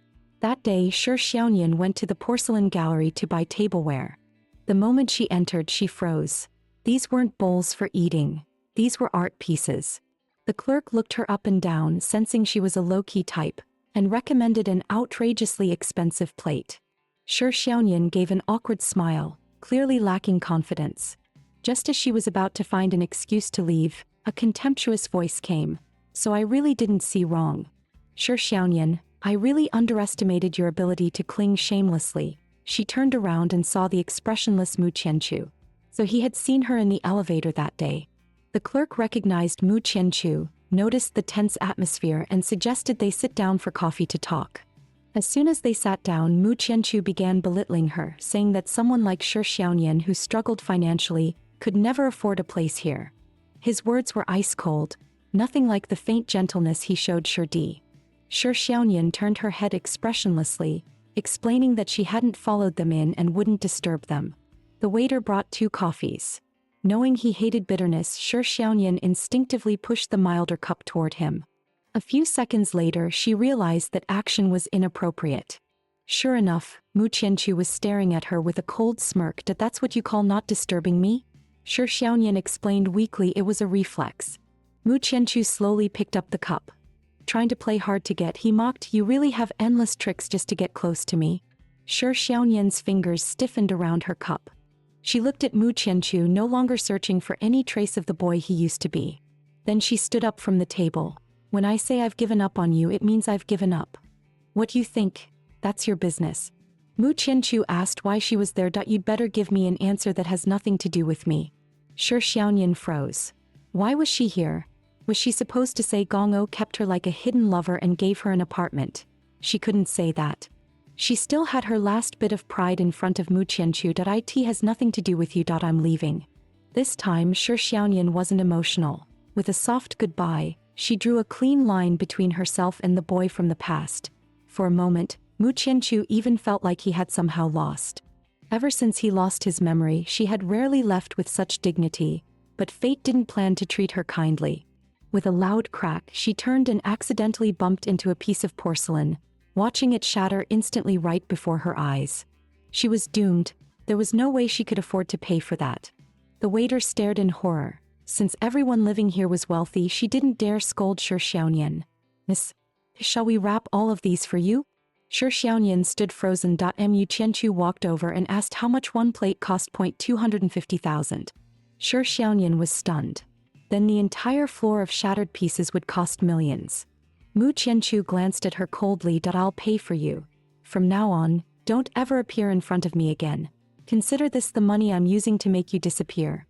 That day, Shi Xiaoyan went to the porcelain gallery to buy tableware. The moment she entered, she froze. These weren't bowls for eating. These were art pieces. The clerk looked her up and down, sensing she was a low-key type, and recommended an outrageously expensive plate. Shi Xiaoyan gave an awkward smile, clearly lacking confidence. Just as she was about to find an excuse to leave, a contemptuous voice came. "So I really didn't see wrong. Shi Xiaoyan, I really underestimated your ability to cling shamelessly." She turned around and saw the expressionless Mu Qianchu. So he had seen her in the elevator that day. The clerk recognized Mu Qianchu, noticed the tense atmosphere, and suggested they sit down for coffee to talk. As soon as they sat down, Mu Qianchu began belittling her, saying that someone like Shi Xiaoyan, who struggled financially, could never afford a place here. His words were ice cold, nothing like the faint gentleness he showed Shi Di. Shi Xiaoyan turned her head expressionlessly, explaining that she hadn't followed them in and wouldn't disturb them. The waiter brought 2 coffees. Knowing he hated bitterness, Shi Xiaoyan instinctively pushed the milder cup toward him. A few seconds later, she realized that action was inappropriate. Sure enough, Mu Qianchu was staring at her with a cold smirk. That's what you call not disturbing me? Shi Xiaoyan explained weakly. It was a reflex. Mu Qianchu slowly picked up the cup. Trying to play hard to get, he mocked. You really have endless tricks just to get close to me. Shi Xiaoyan's fingers stiffened around her cup. She looked at Mu Qianchu, no longer searching for any trace of the boy he used to be. Then she stood up from the table. When I say I've given up on you, it means I've given up. What you think? That's your business. Mu Qianchu asked why she was there. You'd better give me an answer that has nothing to do with me. Shi Xiaoyan froze. Why was she here? Was she supposed to say Gong'o kept her like a hidden lover and gave her an apartment? She couldn't say that. She still had her last bit of pride in front of Mu Qianchu. It has nothing to do with you. I'm leaving. This time Shi Xiaoyan wasn't emotional. With a soft goodbye, she drew a clean line between herself and the boy from the past. For a moment, Mu Qianchu even felt like he had somehow lost. Ever since he lost his memory, she had rarely left with such dignity, but fate didn't plan to treat her kindly. With a loud crack, she turned and accidentally bumped into a piece of porcelain, watching it shatter instantly right before her eyes. She was doomed. There was no way she could afford to pay for that. The waiter stared in horror. Since everyone living here was wealthy, she didn't dare scold Shi Xiaoyan. Miss, shall we wrap all of these for you? Shi Xiaoyan stood frozen. Mu Qianchu walked over and asked how much one plate cost. 250,000. Shi Xiaoyan was stunned. Then the entire floor of shattered pieces would cost millions. Mu Qianchu glanced at her coldly. I'll pay for you. From now on, don't ever appear in front of me again. Consider this the money I'm using to make you disappear.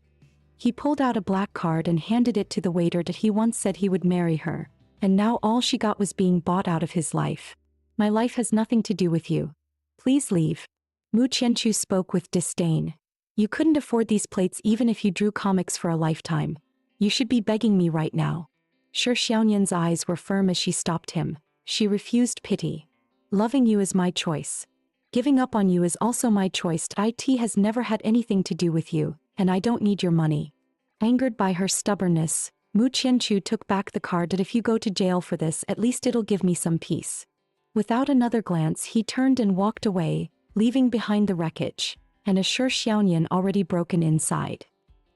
He pulled out a black card and handed it to the waiter. He once said he would marry her, and now all she got was being bought out of his life. My life has nothing to do with you. Please leave. Mu Qianchu spoke with disdain. You couldn't afford these plates even if you drew comics for a lifetime. You should be begging me right now. Shi Xiaoyan's eyes were firm as she stopped him. She refused pity. Loving you is my choice. Giving up on you is also my choice. It has never had anything to do with you, and I don't need your money. Angered by her stubbornness, Mu Qianchu took back the card. If you go to jail for this, at least it'll give me some peace. Without another glance, he turned and walked away, leaving behind the wreckage, and a Shi Xiaoyan already broken inside.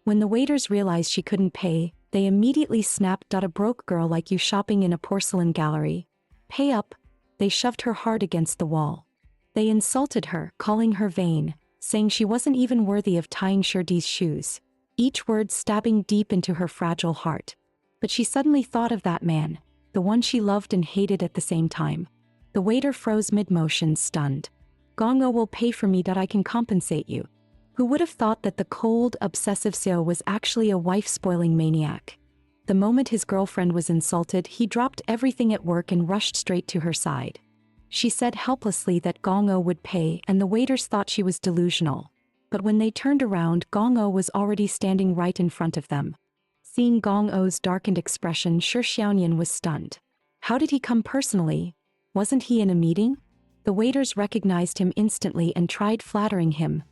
When the waiters realized she couldn't pay, they immediately snapped. A broke girl like you shopping in a porcelain gallery. Pay up. They shoved her hard against the wall. They insulted her, calling her vain, saying she wasn't even worthy of tying Shirdi's shoes. Each word stabbing deep into her fragile heart. But she suddenly thought of that man, the one she loved and hated at the same time. The waiter froze mid-motion, stunned. Gong'o will pay for me. I can compensate you. Who would have thought that the cold, obsessive Seo was actually a wife-spoiling maniac? The moment his girlfriend was insulted, he dropped everything at work and rushed straight to her side. She said helplessly that Gong'o would pay, and the waiters thought she was delusional. But when they turned around, Gong'o was already standing right in front of them. Seeing Gong'o's darkened expression, Shi Xiaoyan was stunned. How did he come personally? Wasn't he in a meeting? The waiters recognized him instantly and tried flattering him.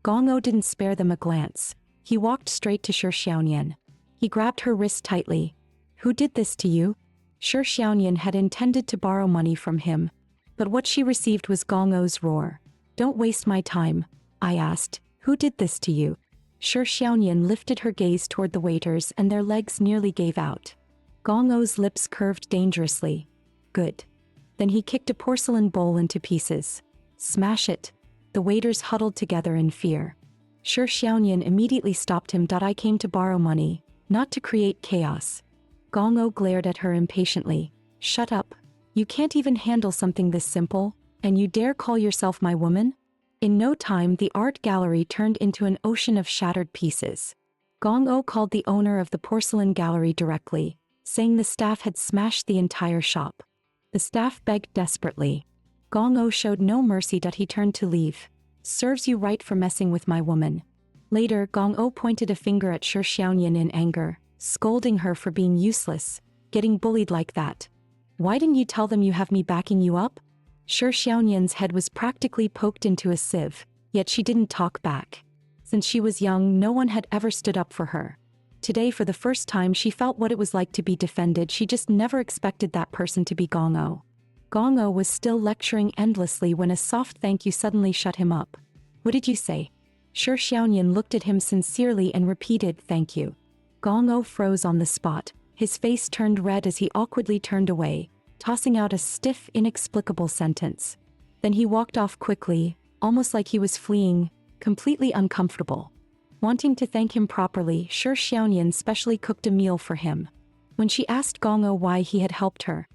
Gong'o didn't spare them a glance. He walked straight to Shi Xiaoyan. He grabbed her wrist tightly. Who did this to you? Shi Xiaoyan had intended to borrow money from him, but what she received was Gong'o's roar. Don't waste my time, I asked. Who did this to you? Shi Xiaoyan lifted her gaze toward the waiters and their legs nearly gave out. Gong'o's lips curved dangerously. Good. Then he kicked a porcelain bowl into pieces. Smash it. The waiters huddled together in fear. Shi Xiaoyan immediately stopped him. I came to borrow money, not to create chaos. Gong'o glared at her impatiently. Shut up. You can't even handle something this simple, and you dare call yourself my woman? In no time, the art gallery turned into an ocean of shattered pieces. Gong'o called the owner of the porcelain gallery directly, saying the staff had smashed the entire shop. The staff begged desperately. Gong'o showed no mercy. He turned to leave. Serves you right for messing with my woman. Later, Gong'o pointed a finger at Shi Xiaoyan in anger, scolding her for being useless, getting bullied like that. Why didn't you tell them you have me backing you up? Shi Xiaoyan's head was practically poked into a sieve, yet she didn't talk back. Since she was young, no one had ever stood up for her. Today, for the first time, she felt what it was like to be defended. She just never expected that person to be Gong-o. Gong-o was still lecturing endlessly when a soft thank you suddenly shut him up. What did you say? Shi Xiaoyan looked at him sincerely and repeated, thank you. Gong-o froze on the spot. His face turned red as he awkwardly turned away, tossing out a stiff, inexplicable sentence. Then he walked off quickly, almost like he was fleeing, completely uncomfortable. Wanting to thank him properly, Shi Xiaoyan specially cooked a meal for him. When she asked Gong-o why he had helped her,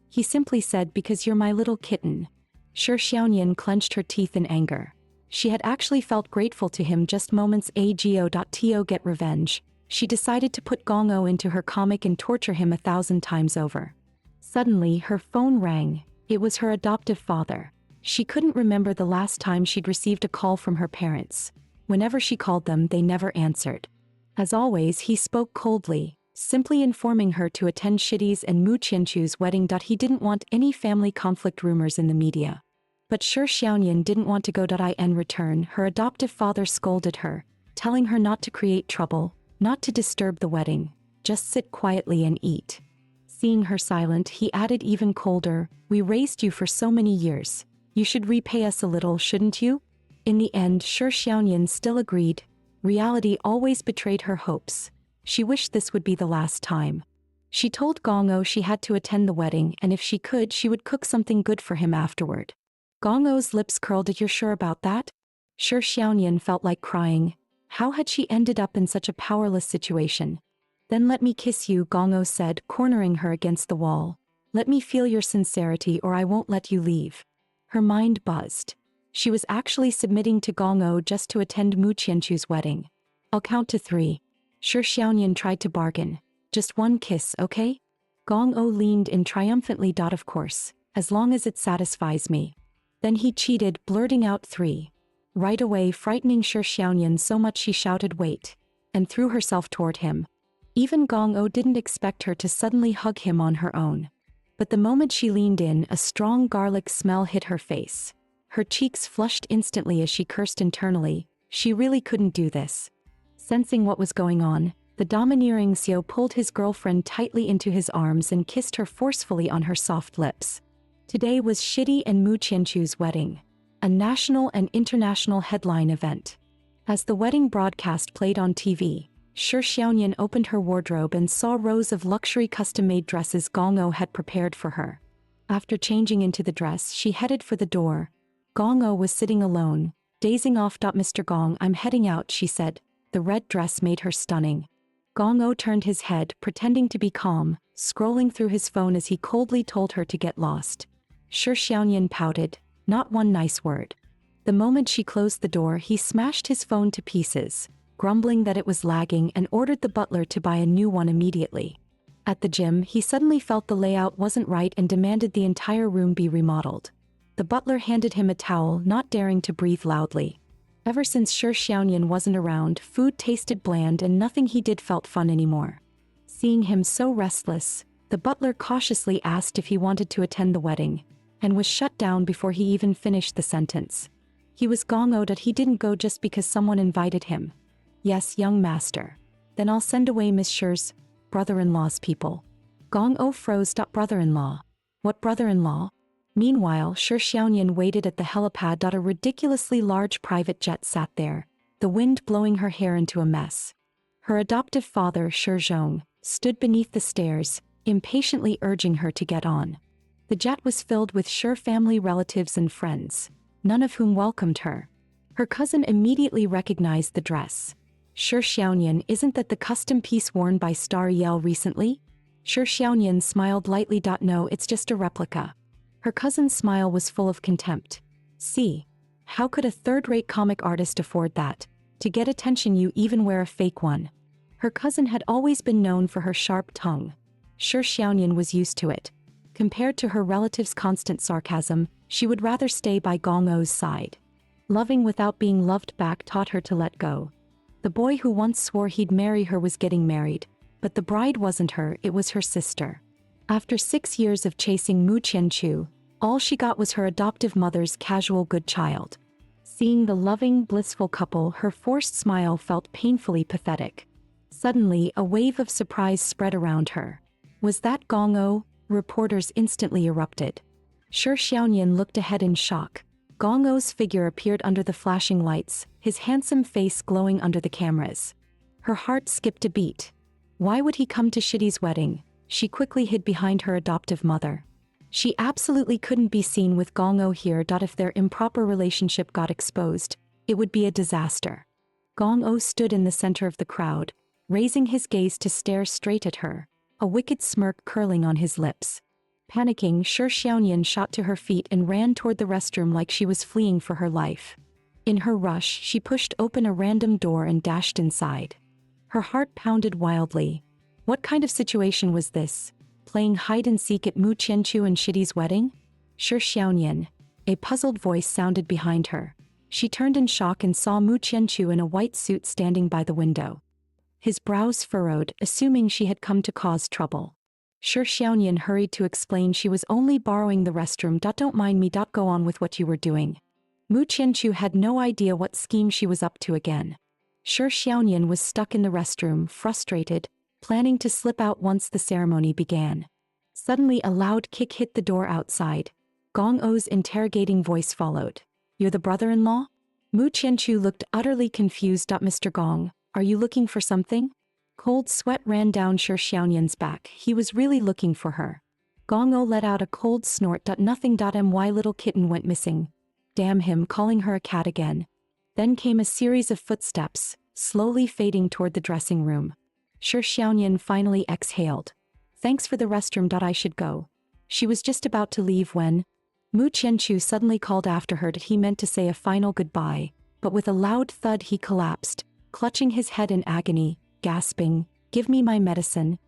he simply said, because you're my little kitten. Shi Xiaoyan clenched her teeth in anger. She had actually felt grateful to him just moments ago. To get revenge, she decided to put Gong-o into her comic and torture him 1,000 times over. Suddenly, her phone rang. It was her adoptive father. She couldn't remember the last time she'd received a call from her parents. Whenever she called them, they never answered. As always, he spoke coldly, simply informing her to attend Shidi's and Mu Qianchu's wedding. He didn't want any family conflict rumors in the media. But Shi Xiaoyan didn't want to go. In return, her adoptive father scolded her, telling her not to create trouble, not to disturb the wedding, just sit quietly and eat. Seeing her silent, he added even colder, we raised you for so many years. You should repay us a little, shouldn't you? In the end, Shi Xiaoyan still agreed. Reality always betrayed her hopes. She wished this would be the last time. She told Gong-o she had to attend the wedding, and if she could, she would cook something good for him afterward. Gong-o's lips curled. You're sure about that? Shi Xiaoyan felt like crying. How had she ended up in such a powerless situation? Then let me kiss you, Gong-o said, cornering her against the wall. Let me feel your sincerity or I won't let you leave. Her mind buzzed. She was actually submitting to Gong-o just to attend Mu Qianchu's wedding. I'll count to 3. Shi Xiaoyan tried to bargain. Just one kiss, okay? Gong-o leaned in triumphantly. Of course, as long as it satisfies me. Then he cheated, blurting out 3. Right away, frightening Shi Xiaoyan so much she shouted wait, and threw herself toward him. Even Gong-o didn't expect her to suddenly hug him on her own. But the moment she leaned in, a strong garlic smell hit her face. Her cheeks flushed instantly as she cursed internally. She really couldn't do this. Sensing what was going on, the domineering Xiao pulled his girlfriend tightly into his arms and kissed her forcefully on her soft lips. Today was Shidi and Mu Qianchu's wedding, a national and international headline event. As the wedding broadcast played on TV, Shi Xiaoyan opened her wardrobe and saw rows of luxury custom-made dresses Gong-o had prepared for her. After changing into the dress, she headed for the door. Gong-o was sitting alone, dazing off. Mr. Gong, I'm heading out, she said. The red dress made her stunning. Gong-o turned his head, pretending to be calm, scrolling through his phone as he coldly told her to get lost. Shi Xiaoyan pouted, not one nice word. The moment she closed the door, he smashed his phone to pieces, grumbling that it was lagging and ordered the butler to buy a new one immediately. At the gym, he suddenly felt the layout wasn't right and demanded the entire room be remodeled. The butler handed him a towel, not daring to breathe loudly. Ever since Shi Xiaoyan wasn't around, food tasted bland and nothing he did felt fun anymore. Seeing him so restless, the butler cautiously asked if he wanted to attend the wedding, and was shut down before he even finished the sentence. He was Gong-o. He didn't go just because someone invited him. Yes, young master. Then I'll send away Miss Shi's brother-in-law's people. Gong-o froze. Brother-in-law? What brother-in-law? Meanwhile, Shi Xiaoyan waited at the helipad. A ridiculously large private jet sat there, the wind blowing her hair into a mess. Her adoptive father, Shi Zhong, stood beneath the stairs, impatiently urging her to get on. The jet was filled with Shi family relatives and friends, none of whom welcomed her. Her cousin immediately recognized the dress. Shi Xiaoyan, isn't that the custom piece worn by Star Yell recently? Shi Xiaoyan smiled lightly. No, it's just a replica. Her cousin's smile was full of contempt. See, how could a third-rate comic artist afford that? To get attention you even wear a fake one. Her cousin had always been known for her sharp tongue. Shi Xiaoyan was used to it. Compared to her relative's constant sarcasm, she would rather stay by Gong-o's side. Loving without being loved back taught her to let go. The boy who once swore he'd marry her was getting married, but the bride wasn't her, it was her sister. After 6 years of chasing Mu Qianchu, all she got was her adoptive mother's casual good child. Seeing the loving, blissful couple, her forced smile felt painfully pathetic. Suddenly, a wave of surprise spread around her. Was that Gong-o? Reporters instantly erupted. Shi Xiaoyan looked ahead in shock. Gong-o's figure appeared under the flashing lights, his handsome face glowing under the cameras. Her heart skipped a beat. Why would he come to Shidi's wedding? She quickly hid behind her adoptive mother. She absolutely couldn't be seen with Gong-o here. If their improper relationship got exposed, it would be a disaster. Gong-o stood in the center of the crowd, raising his gaze to stare straight at her, a wicked smirk curling on his lips. Panicking, Shi Xiaoyan shot to her feet and ran toward the restroom like she was fleeing for her life. In her rush, she pushed open a random door and dashed inside. Her heart pounded wildly. What kind of situation was this? Playing hide-and-seek at Mu Qianqiu and Shidi's wedding? Shi Xiaoyan. A puzzled voice sounded behind her. She turned in shock and saw Mu Qianqiu in a white suit standing by the window. His brows furrowed, assuming she had come to cause trouble. Shi Xiaoyan hurried to explain she was only borrowing the restroom. Don't mind me. Go on with what you were doing. Mu Qianqiu had no idea what scheme she was up to again. Shi Xiaoyan was stuck in the restroom, frustrated, planning to slip out once the ceremony began. Suddenly a loud kick hit the door outside. Gong-o's interrogating voice followed. You're the brother-in-law? Mu Qianqiu looked utterly confused. Mr. Gong, are you looking for something? Cold sweat ran down Shi Xiaoyan's back. He was really looking for her. Gong-o let out a cold snort. Nothing. My little kitten went missing. Damn him, calling her a cat again. Then came a series of footsteps, slowly fading toward the dressing room. Shi Xiaoyan finally exhaled. Thanks for the restroom. I should go. She was just about to leave when Mu Qianqiu suddenly called after her. He meant to say a final goodbye, but with a loud thud he collapsed, clutching his head in agony, gasping, "Give me my medicine."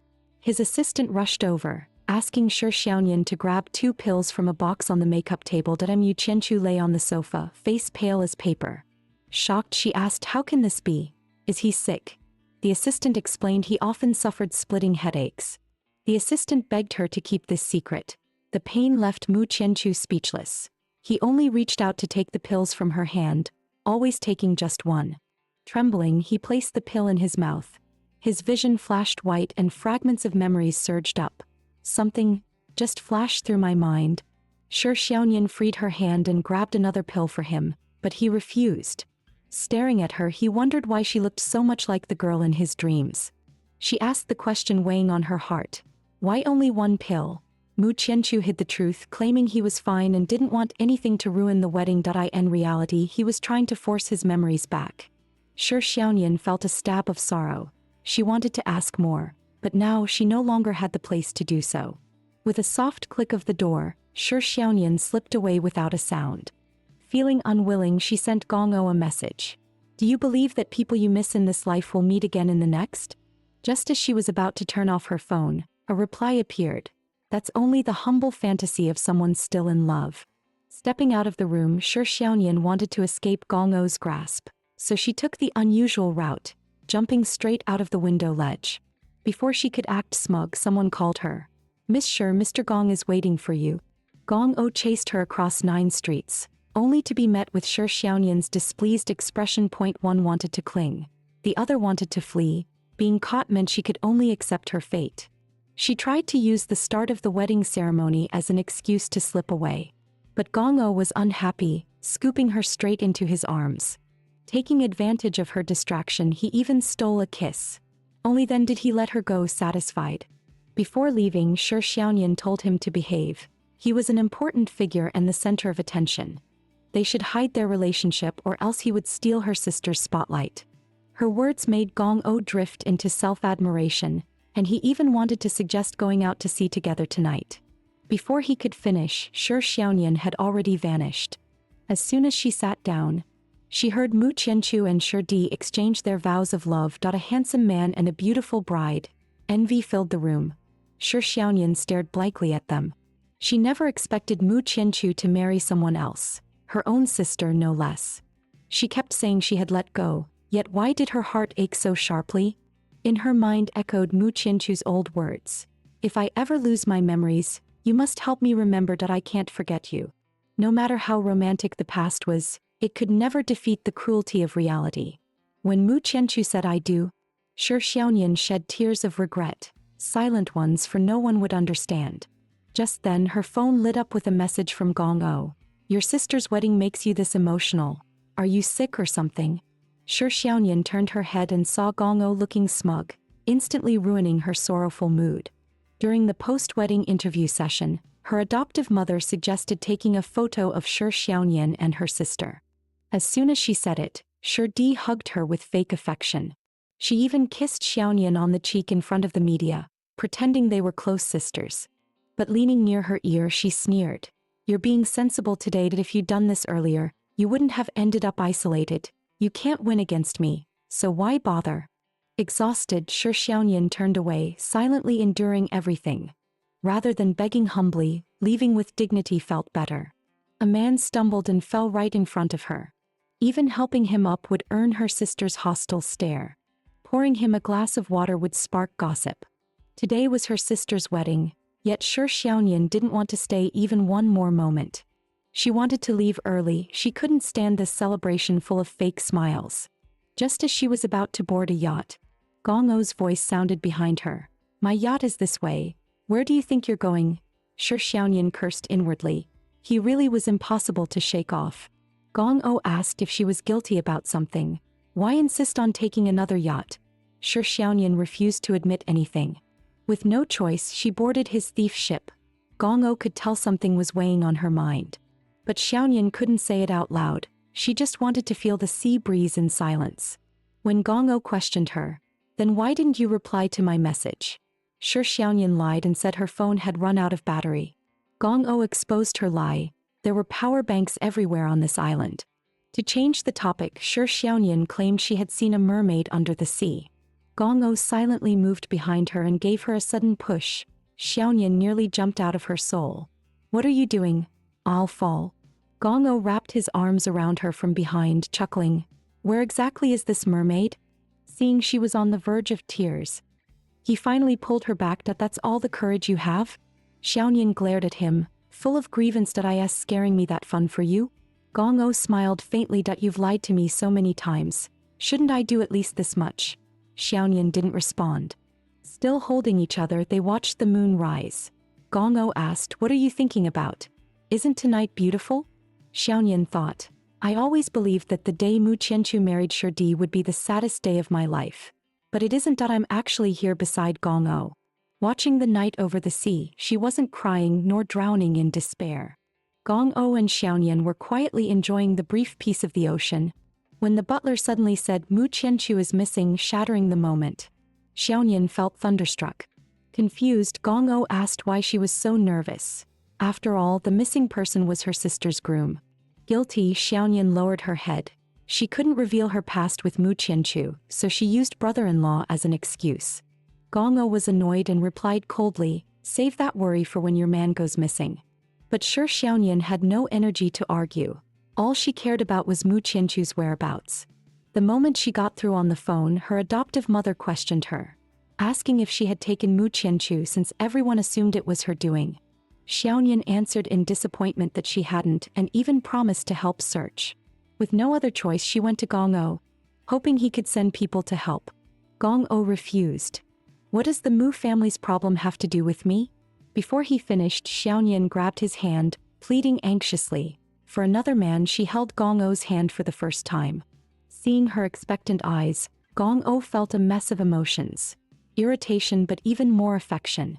His assistant rushed over, asking Shi Xiaoyan to grab 2 pills from a box on the makeup table. Mu Qianqiu lay on the sofa, face pale as paper. Shocked, she asked, "How can this be? Is he sick?" The assistant explained he often suffered splitting headaches. The assistant begged her to keep this secret. The pain left Mu Qianqiu speechless. He only reached out to take the pills from her hand, always taking just one. Trembling, he placed the pill in his mouth. His vision flashed white and fragments of memories surged up. Something just flashed through my mind. Shi Xiaoyan freed her hand and grabbed another pill for him, but he refused. Staring at her, he wondered why she looked so much like the girl in his dreams. She asked the question weighing on her heart. Why only 1 pill? Mu Qianqiu hid the truth, claiming he was fine and didn't want anything to ruin the wedding. In reality, he was trying to force his memories back. Shi Xiaoyan felt a stab of sorrow. She wanted to ask more, but now she no longer had the place to do so. With a soft click of the door, Shi Xiaoyan slipped away without a sound. Feeling unwilling, she sent Gong-o a message. Do you believe that people you miss in this life will meet again in the next? Just as she was about to turn off her phone, a reply appeared. That's only the humble fantasy of someone still in love. Stepping out of the room, Shi Xiaoyan wanted to escape Gong-o's grasp, so she took the unusual route, jumping straight out of the window ledge. Before she could act smug, someone called her. Miss Shi, Mr. Gong is waiting for you. Gong-o chased her across 9 streets, only to be met with Shi Xiaoyan's displeased expression. One wanted to cling, the other wanted to flee. Being caught meant she could only accept her fate. She tried to use the start of the wedding ceremony as an excuse to slip away. But Gong-o was unhappy, scooping her straight into his arms. Taking advantage of her distraction, he even stole a kiss. Only then did he let her go satisfied. Before leaving, Shi Xiaoyan told him to behave. He was an important figure and the center of attention. They should hide their relationship or else he would steal her sister's spotlight. Her words made Gong-o drift into self-admiration, and he even wanted to suggest going out to sea together tonight. Before he could finish, Shi Xiaoyan had already vanished. As soon as she sat down, she heard Mu Qianqiu and Shi Di exchange their vows of love. A handsome man and a beautiful bride. Envy filled the room. Shi Xiaoyan stared blankly at them. She never expected Mu Qianqiu to marry someone else, her own sister no less. She kept saying she had let go, yet why did her heart ache so sharply? In her mind echoed Mu Qianqiu's old words. If I ever lose my memories, you must help me remember that I can't forget you. No matter how romantic the past was, It could never defeat the cruelty of reality. When Mu Qianchu said I do, Shi Xiaoyan shed tears of regret, silent ones for no one would understand. Just then her phone lit up with a message from Gong O. Your sister's wedding makes you this emotional. Are you sick or something? Shi Xiaoyan turned her head and saw Gong O looking smug, instantly ruining her sorrowful mood. During the post-wedding interview session, her adoptive mother suggested taking a photo of Shi Xiaoyan and her sister. As soon as she said it, Shi Di hugged her with fake affection. She even kissed Xiaoyan on the cheek in front of the media, pretending they were close sisters. But leaning near her ear she sneered. You're being sensible today that if you'd done this earlier, you wouldn't have ended up isolated. You can't win against me, so why bother? Exhausted, Shi Xiaoyan turned away, silently enduring everything. Rather than begging humbly, leaving with dignity felt better. A man stumbled and fell right in front of her. Even helping him up would earn her sister's hostile stare. Pouring him a glass of water would spark gossip. Today was her sister's wedding, yet Shi Xiaoyan didn't want to stay even one more moment. She wanted to leave early. She couldn't stand this celebration full of fake smiles. Just as she was about to board a yacht, Gong O's voice sounded behind her. My yacht is this way. Where do you think you're going? Shi Xiaoyan cursed inwardly. He really was impossible to shake off. Gong O asked if she was guilty about something. Why insist on taking another yacht? Shi Xiaoyan refused to admit anything. With no choice, she boarded his thief ship. Gong O could tell something was weighing on her mind. But Xiaoyan couldn't say it out loud. She just wanted to feel the sea breeze in silence. When Gong O questioned her, then why didn't you reply to my message? Shi Xiaoyan lied and said her phone had run out of battery. Gong O exposed her lie. There were power banks everywhere on this island. To change the topic, Shi Xiaoyan claimed she had seen a mermaid under the sea. Gong O silently moved behind her and gave her a sudden push. Xiaoyan nearly jumped out of her soul. What are you doing? I'll fall. Gong O wrapped his arms around her from behind, chuckling. Where exactly is this mermaid? Seeing she was on the verge of tears, he finally pulled her back. That's all the courage you have? Xiaoyan glared at him, full of grievance. Is scaring me that fun for you? Gong O smiled faintly. You've lied to me so many times. Shouldn't I do at least this much? Xiaoyan didn't respond. Still holding each other, they watched the moon rise. Gong O asked, what are you thinking about? Isn't tonight beautiful? Xiaoyan thought. I always believed that the day Mu Qianchu married Shi Di would be the saddest day of my life. But it isn't. I'm actually here beside Gong O. Watching the night over the sea, she wasn't crying nor drowning in despair. Gong O and Xiaoyan were quietly enjoying the brief peace of the ocean, when the butler suddenly said Mu Qianchu is missing, shattering the moment. Xiaoyan felt thunderstruck. Confused, Gong O asked why she was so nervous. After all, the missing person was her sister's groom. Guilty, Xiaoyan lowered her head. She couldn't reveal her past with Mu Qianchu, so she used brother-in-law as an excuse. Gong O was annoyed and replied coldly, save that worry for when your man goes missing. But Shi Xiaoyan had no energy to argue. All she cared about was Mu Qianchu's whereabouts. The moment she got through on the phone, her adoptive mother questioned her, asking if she had taken Mu Qianchu since everyone assumed it was her doing. Xiaoyan answered in disappointment that she hadn't and even promised to help search. With no other choice, she went to Gong O, hoping he could send people to help. Gong O refused. What does the Mu family's problem have to do with me? Before he finished, Xiaoyan grabbed his hand, pleading anxiously. For another man, she held Gong O's hand for the first time. Seeing her expectant eyes, Gong O felt a mess of emotions. Irritation, but even more affection.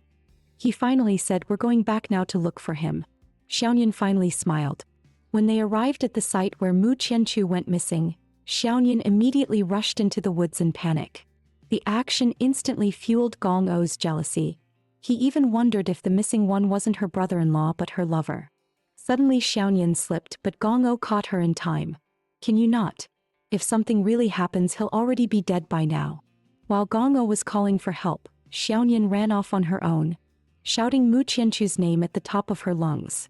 He finally said, we're going back now to look for him. Xiaoyan finally smiled. When they arrived at the site where Mu Qianchu went missing, Xiaoyan immediately rushed into the woods in panic. The action instantly fueled Gong O's jealousy. He even wondered if the missing one wasn't her brother-in-law but her lover. Suddenly Xiaoyan slipped, but Gong O caught her in time. Can you not? If something really happens, he'll already be dead by now. While Gong O was calling for help, Xiaoyan ran off on her own, shouting Mu Qianchu's name at the top of her lungs.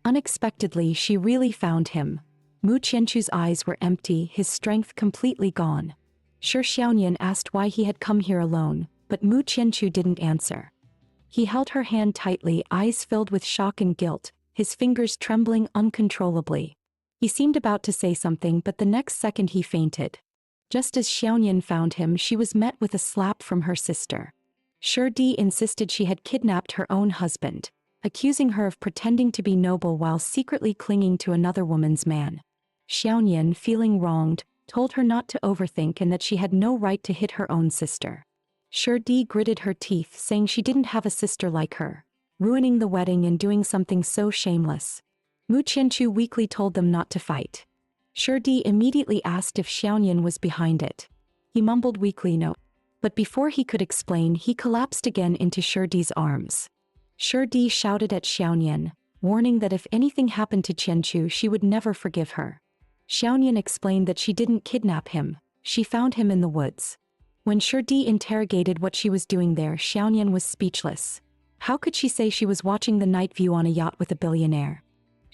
Unexpectedly, she really found him. Mu Qianchu's eyes were empty, his strength completely gone. Shi Xiaoyan asked why he had come here alone, but Mu Qianchu didn't answer. He held her hand tightly, eyes filled with shock and guilt, his fingers trembling uncontrollably. He seemed about to say something, but the next second he fainted. Just as Xiaoyan found him, she was met with a slap from her sister. Shirdi insisted she had kidnapped her own husband, accusing her of pretending to be noble while secretly clinging to another woman's man. Xiaoyan, feeling wronged, told her not to overthink and that she had no right to hit her own sister. Shirdi gritted her teeth, saying she didn't have a sister like her, ruining the wedding and doing something so shameless. Mu Qianchu weakly told them not to fight. Shirdi immediately asked if Xiaoyan was behind it. He mumbled weakly no. But before he could explain, he collapsed again into Shirdi's arms. Shirdi shouted at Xiaoyan, warning that if anything happened to Qianchu, she would never forgive her. Xiaoyan explained that she didn't kidnap him, she found him in the woods. When Shirdi interrogated what she was doing there, Xiaoyan was speechless. How could she say she was watching the night view on a yacht with a billionaire?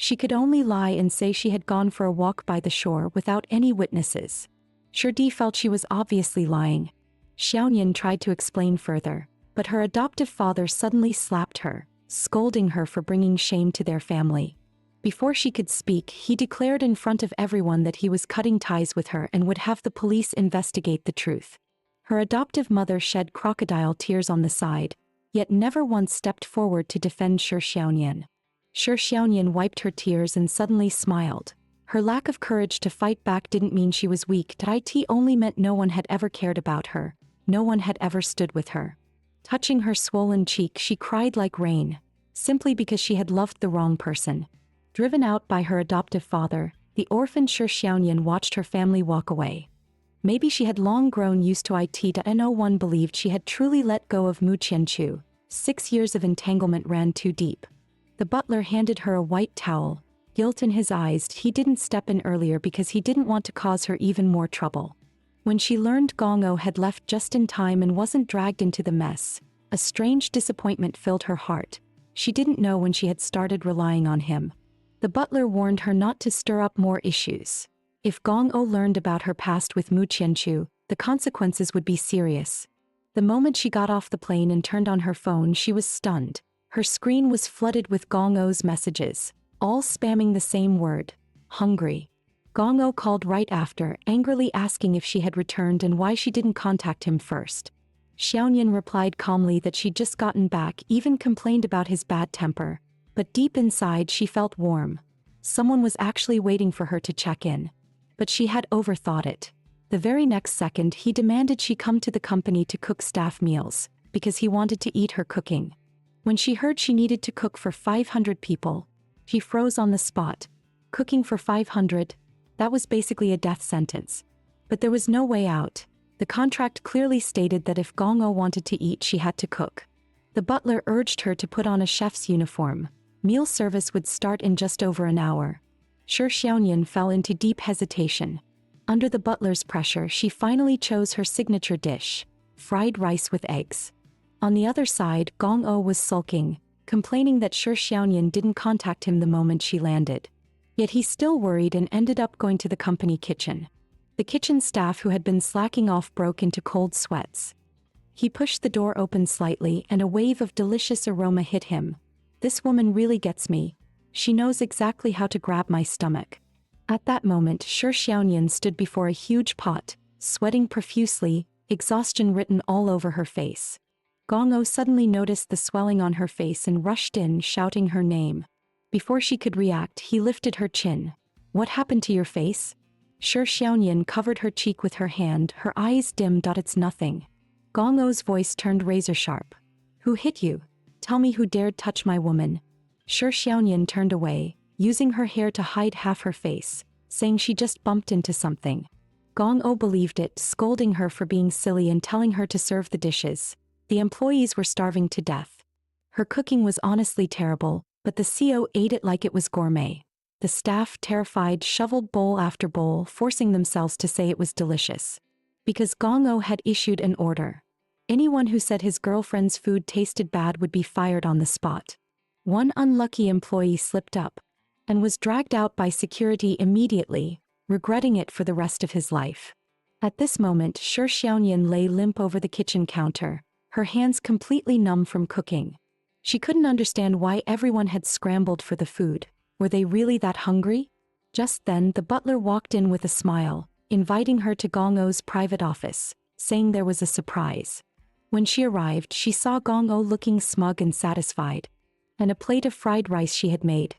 She could only lie and say she had gone for a walk by the shore without any witnesses. Shirdi felt she was obviously lying. Xiaoyan tried to explain further, but her adoptive father suddenly slapped her, scolding her for bringing shame to their family. Before she could speak, he declared in front of everyone that he was cutting ties with her and would have the police investigate the truth. Her adoptive mother shed crocodile tears on the side, yet never once stepped forward to defend Shi Xiaoyan. Shi Xiaoyan wiped her tears and suddenly smiled. Her lack of courage to fight back didn't mean she was weak, it only meant no one had ever cared about her, no one had ever stood with her. Touching her swollen cheek, she cried like rain, simply because she had loved the wrong person. Driven out by her adoptive father, the orphan Shi Xiaoyan watched her family walk away. Maybe she had long grown used to it, and no one believed she had truly let go of Mu Qianchu. 6 years of entanglement ran too deep. The butler handed her a white towel, guilt in his eyes. He didn't step in earlier because he didn't want to cause her even more trouble. When she learned Gong-o had left just in time and wasn't dragged into the mess, a strange disappointment filled her heart. She didn't know when she had started relying on him. The butler warned her not to stir up more issues. If Gong-o learned about her past with Mu Qianchu, the consequences would be serious. The moment she got off the plane and turned on her phone, she was stunned. Her screen was flooded with Gong-o's messages, all spamming the same word: hungry. Gong-o called right after, angrily asking if she had returned and why she didn't contact him first. Xiaoyan replied calmly that she'd just gotten back, even complained about his bad temper. But deep inside she felt warm. Someone was actually waiting for her to check in. But she had overthought it. The very next second he demanded she come to the company to cook staff meals, because he wanted to eat her cooking. When she heard she needed to cook for 500 people, she froze on the spot. Cooking for 500? That was basically a death sentence. But there was no way out. The contract clearly stated that if Gong-o wanted to eat, she had to cook. The butler urged her to put on a chef's uniform. Meal service would start in just over an hour. Shi Xiaoyan fell into deep hesitation. Under the butler's pressure, she finally chose her signature dish: fried rice with eggs. On the other side, Gong-o was sulking, complaining that Shi Xiaoyan didn't contact him the moment she landed. Yet he still worried and ended up going to the company kitchen. The kitchen staff who had been slacking off broke into cold sweats. He pushed the door open slightly and a wave of delicious aroma hit him. This woman really gets me. She knows exactly how to grab my stomach. At that moment, Shi Xiaoyan stood before a huge pot, sweating profusely, exhaustion written all over her face. Gong-o suddenly noticed the swelling on her face and rushed in, shouting her name. Before she could react, he lifted her chin. "What happened to your face?" Shi Xiaoyan covered her cheek with her hand, her eyes dim. "It's nothing." Gong-o's voice turned razor sharp. "Who hit you? Tell me who dared touch my woman." Shi Xiaoyan turned away, using her hair to hide half her face, saying she just bumped into something. Gong-o believed it, scolding her for being silly and telling her to serve the dishes. The employees were starving to death. Her cooking was honestly terrible, but the CO ate it like it was gourmet. The staff, terrified, shoveled bowl after bowl, forcing themselves to say it was delicious. Because Gong-o had issued an order. Anyone who said his girlfriend's food tasted bad would be fired on the spot. One unlucky employee slipped up and was dragged out by security immediately, regretting it for the rest of his life. At this moment, Shi Xiaoyan lay limp over the kitchen counter, her hands completely numb from cooking. She couldn't understand why everyone had scrambled for the food. Were they really that hungry? Just then the butler walked in with a smile, inviting her to Gong-o's private office, saying there was a surprise. When she arrived, she saw Gong-o looking smug and satisfied, and a plate of fried rice she had made.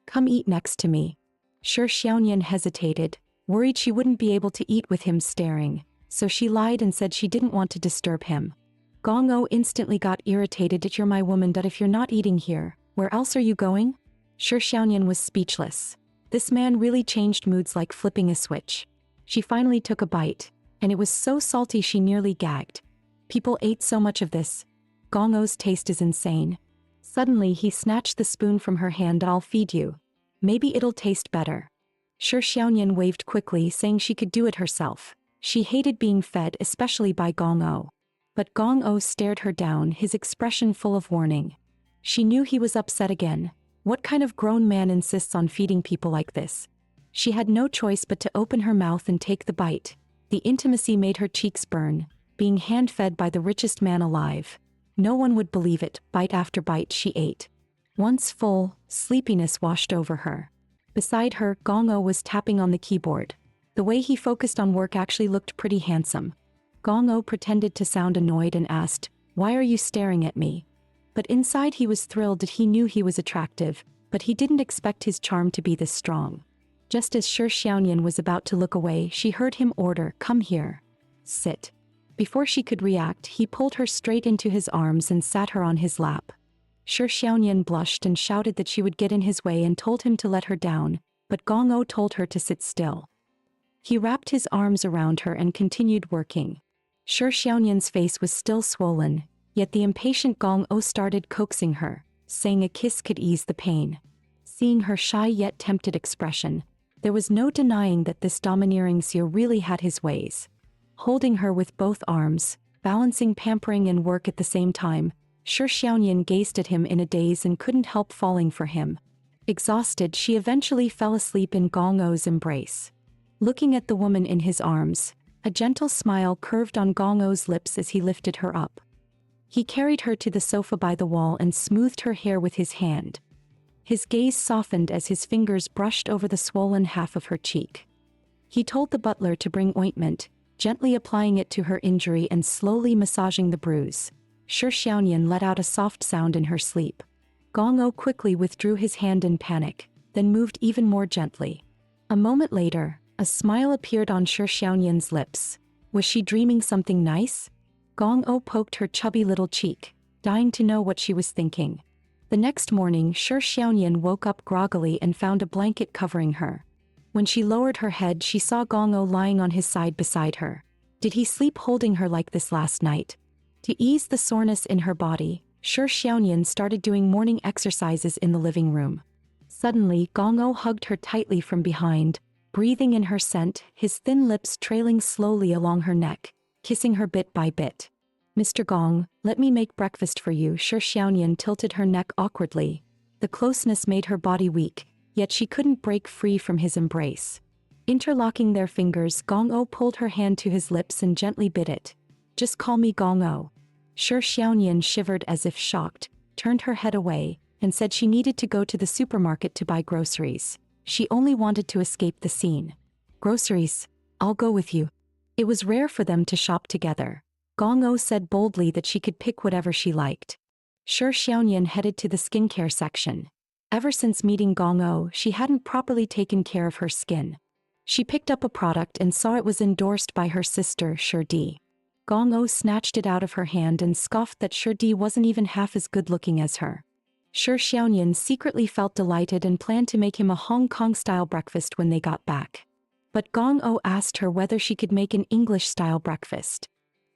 "Come eat next to me." Sure, Xiaoyan hesitated, worried she wouldn't be able to eat with him staring, so she lied and said she didn't want to disturb him. Gong-o instantly got irritated. "You're my woman, but if you're not eating here, where else are you going?" Sure, Xiaoyan was speechless. This man really changed moods like flipping a switch. She finally took a bite, and it was so salty she nearly gagged. People ate so much of this. Gong-o's taste is insane. Suddenly he snatched the spoon from her hand. "I'll feed you. Maybe it'll taste better." Sure, Xiaoyan waved quickly, saying she could do it herself. She hated being fed, especially by Gong-o. But Gong-o stared her down, his expression full of warning. She knew he was upset again. What kind of grown man insists on feeding people like this? She had no choice but to open her mouth and take the bite. The intimacy made her cheeks burn, being hand-fed by the richest man alive. No one would believe it. Bite after bite she ate. Once full, sleepiness washed over her. Beside her, Gong-o was tapping on the keyboard. The way he focused on work actually looked pretty handsome. Gong-o pretended to sound annoyed and asked, "Why are you staring at me?" But inside he was thrilled that he knew he was attractive, but he didn't expect his charm to be this strong. Just as Sure Xiaoyan was about to look away, she heard him order, "Come here. Sit." Before she could react, he pulled her straight into his arms and sat her on his lap. Sure Xiaoyan blushed and shouted that she would get in his way and told him to let her down, but Gong-o told her to sit still. He wrapped his arms around her and continued working. Sure Xiaoyan's face was still swollen, yet the impatient Gong-o started coaxing her, saying a kiss could ease the pain. Seeing her shy yet tempted expression, there was no denying that this domineering seer really had his ways. Holding her with both arms, balancing pampering and work at the same time, Sure Xiaoyan gazed at him in a daze and couldn't help falling for him. Exhausted, she eventually fell asleep in Gong-o's embrace. Looking at the woman in his arms, a gentle smile curved on Gong-o's lips as he lifted her up. He carried her to the sofa by the wall and smoothed her hair with his hand. His gaze softened as his fingers brushed over the swollen half of her cheek. He told the butler to bring ointment, gently applying it to her injury and slowly massaging the bruise. Sure Xiaoyan let out a soft sound in her sleep. Gong-o quickly withdrew his hand in panic, then moved even more gently. A moment later, a smile appeared on Sure Xiaoyan's lips. Was she dreaming something nice? Gong-o poked her chubby little cheek, dying to know what she was thinking. The next morning, Sure Xiaoyan woke up groggily and found a blanket covering her. When she lowered her head, she saw Gong-o lying on his side beside her. Did he sleep holding her like this last night? To ease the soreness in her body, Sure Xiaoyan started doing morning exercises in the living room. Suddenly, Gong-o hugged her tightly from behind, breathing in her scent, his thin lips trailing slowly along her neck, kissing her bit by bit. "Mr. Gong, let me make breakfast for you." Sure Xiaoyan tilted her neck awkwardly. The closeness made her body weak, yet she couldn't break free from his embrace. Interlocking their fingers, Gong-o pulled her hand to his lips and gently bit it. "Just call me Gong-o." Sure Xiaoyan shivered as if shocked, turned her head away, and said she needed to go to the supermarket to buy groceries. She only wanted to escape the scene. "Groceries? I'll go with you." It was rare for them to shop together. Gong-o said boldly that she could pick whatever she liked. Sure Xiaoyan headed to the skincare section. Ever since meeting Gong-o, she hadn't properly taken care of her skin. She picked up a product and saw it was endorsed by her sister, Sure Di. Gong-o snatched it out of her hand and scoffed that Sure Di wasn't even half as good-looking as her. Sure Xiaoyan secretly felt delighted and planned to make him a Hong Kong-style breakfast when they got back. But Gong-o asked her whether she could make an English-style breakfast.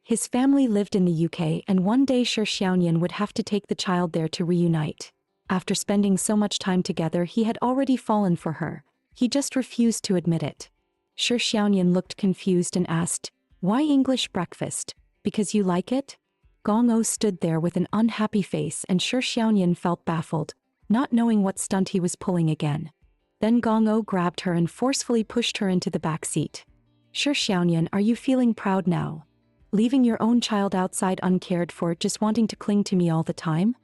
His family lived in the UK, and one day Sure Xiaoyan would have to take the child there to reunite. After spending so much time together, he had already fallen for her. He just refused to admit it. Sure Xiaoyan looked confused and asked, "Why English breakfast? Because you like it?" Gong-o stood there with an unhappy face, and Sure Xiaoyan felt baffled, not knowing what stunt he was pulling again. Then Gong-o grabbed her and forcefully pushed her into the back seat. "Sure Xiaoyan, are you feeling proud now? Leaving your own child outside uncared for, just wanting to cling to me all the time?"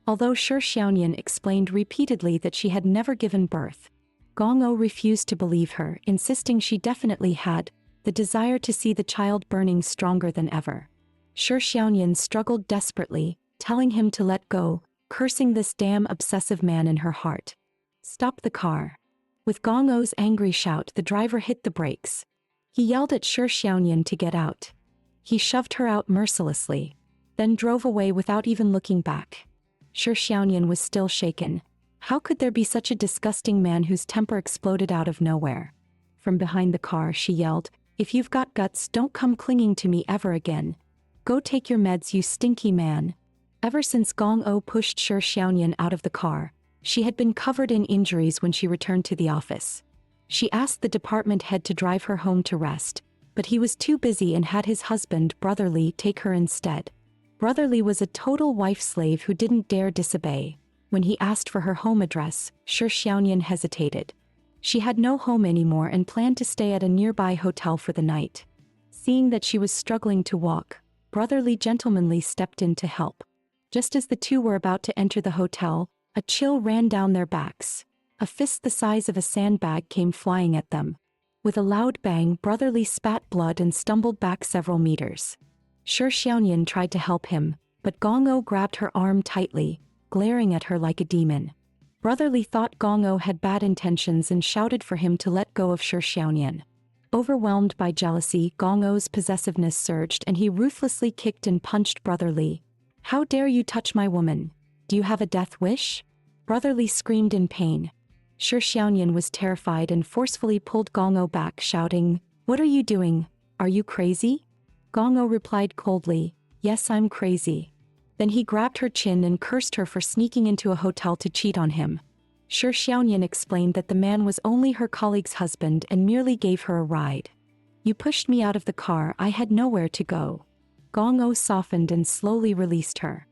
Although Sure Xiaoyan explained repeatedly that she had never given birth, Gong-o refused to believe her, insisting she definitely had, the desire to see the child burning stronger than ever. Shi Xiaoyan struggled desperately, telling him to let go, cursing this damn obsessive man in her heart. Stop the car. With Gong-o's angry shout, the driver hit the brakes. He yelled at Shi Xiaoyan to get out. He shoved her out mercilessly, then drove away without even looking back. Shi Xiaoyan was still shaken. How could there be such a disgusting man whose temper exploded out of nowhere? From behind the car she yelled, "If you've got guts, don't come clinging to me ever again. Go take your meds, you stinky man." Ever since Gong-o pushed Shi Xiaoyan out of the car, she had been covered in injuries when she returned to the office. She asked the department head to drive her home to rest, but he was too busy and had his husband, Brotherly, take her instead. Brotherly was a total wife slave who didn't dare disobey. When he asked for her home address, Shi Xiaoyan hesitated. She had no home anymore and planned to stay at a nearby hotel for the night. Seeing that she was struggling to walk, Brotherly gentlemanly stepped in to help. Just as the two were about to enter the hotel, a chill ran down their backs. A fist the size of a sandbag came flying at them. With a loud bang, Brotherly spat blood and stumbled back several meters. Shi Xiaoyan tried to help him, but Gong-o grabbed her arm tightly, glaring at her like a demon. Brotherly thought Gong-o had bad intentions and shouted for him to let go of Shi Xiaoyan. Overwhelmed by jealousy, Gong-o's possessiveness surged and he ruthlessly kicked and punched Brotherly. "How dare you touch my woman? Do you have a death wish?" Brotherly screamed in pain. Shi Xiaoyan was terrified and forcefully pulled Gong-o back, shouting, "What are you doing? Are you crazy?" Gong-o replied coldly, "Yes, I'm crazy." Then he grabbed her chin and cursed her for sneaking into a hotel to cheat on him. Shi Xiaoyan explained that the man was only her colleague's husband and merely gave her a ride. "You pushed me out of the car, I had nowhere to go." Gong-o softened and slowly released her.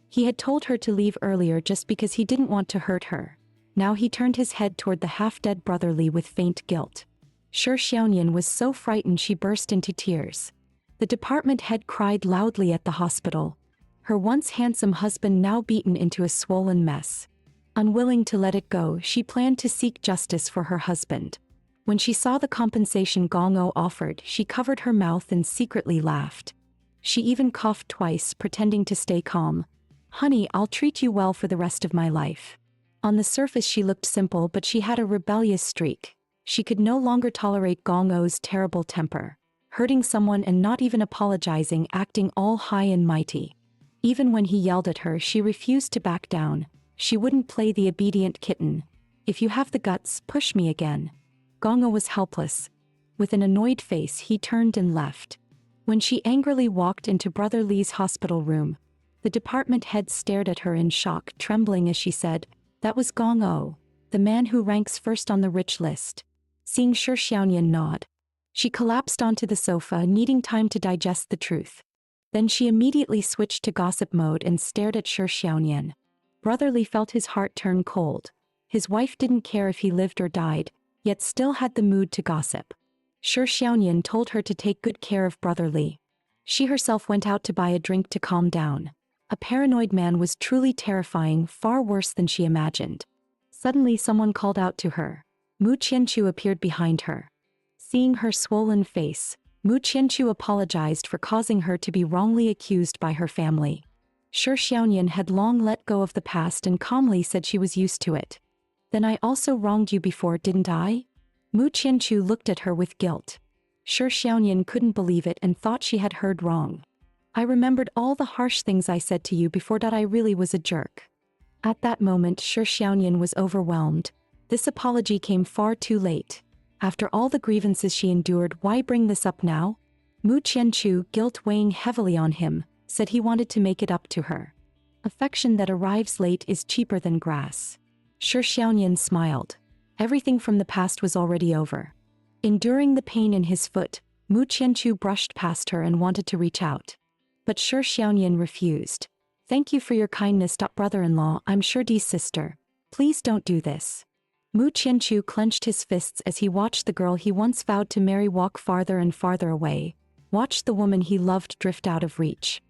He had told her to leave earlier just because he didn't want to hurt her. Now he turned his head toward the half-dead Brotherly with faint guilt. Shi Xiaoyan was so frightened she burst into tears. The department head cried loudly at the hospital. Her once handsome husband now beaten into a swollen mess. Unwilling to let it go, she planned to seek justice for her husband. When she saw the compensation Gong-o offered, she covered her mouth and secretly laughed. She even coughed twice, pretending to stay calm. "Honey, I'll treat you well for the rest of my life." On the surface she looked simple, but she had a rebellious streak. She could no longer tolerate Gong-o's terrible temper. Hurting someone and not even apologizing, acting all high and mighty. Even when he yelled at her, she refused to back down. She wouldn't play the obedient kitten. "If you have the guts, push me again." Gong-o was helpless. With an annoyed face, he turned and left. When she angrily walked into Brotherly's hospital room, the department head stared at her in shock, trembling as she said, "That was Gong-o, the man who ranks first on the rich list." Seeing Shi Xiaoyan nod, she collapsed onto the sofa, needing time to digest the truth. Then she immediately switched to gossip mode and stared at Shi Xiaoyan. Brotherly felt his heart turn cold. His wife didn't care if he lived or died, yet still had the mood to gossip. Shi Xiaoyan told her to take good care of Brotherly. She herself went out to buy a drink to calm down. A paranoid man was truly terrifying, far worse than she imagined. Suddenly someone called out to her. Mu Qianqiu appeared behind her. Seeing her swollen face, Mu Qianqiu apologized for causing her to be wrongly accused by her family. Shi Xiaoyan had long let go of the past and calmly said she was used to it. "Then I also wronged you before, didn't I?" Mu Qianqiu looked at her with guilt. Shi Xiaoyan couldn't believe it and thought she had heard wrong. "I remembered all the harsh things I said to you before, that I really was a jerk." At that moment Shi Xiaoyan was overwhelmed. This apology came far too late. After all the grievances she endured, why bring this up now? Mu Qianqiu, guilt weighing heavily on him, said he wanted to make it up to her. Affection that arrives late is cheaper than grass. Shi Xiaoyan smiled. Everything from the past was already over. Enduring the pain in his foot, Mu Qianqiu brushed past her and wanted to reach out. But Shi Xiaoyan refused. "Thank you for your kindness, brother-in-law, I'm sure Dee's sister. Please don't do this." Mu Qianqiu clenched his fists as he watched the girl he once vowed to marry walk farther and farther away, watched the woman he loved drift out of reach.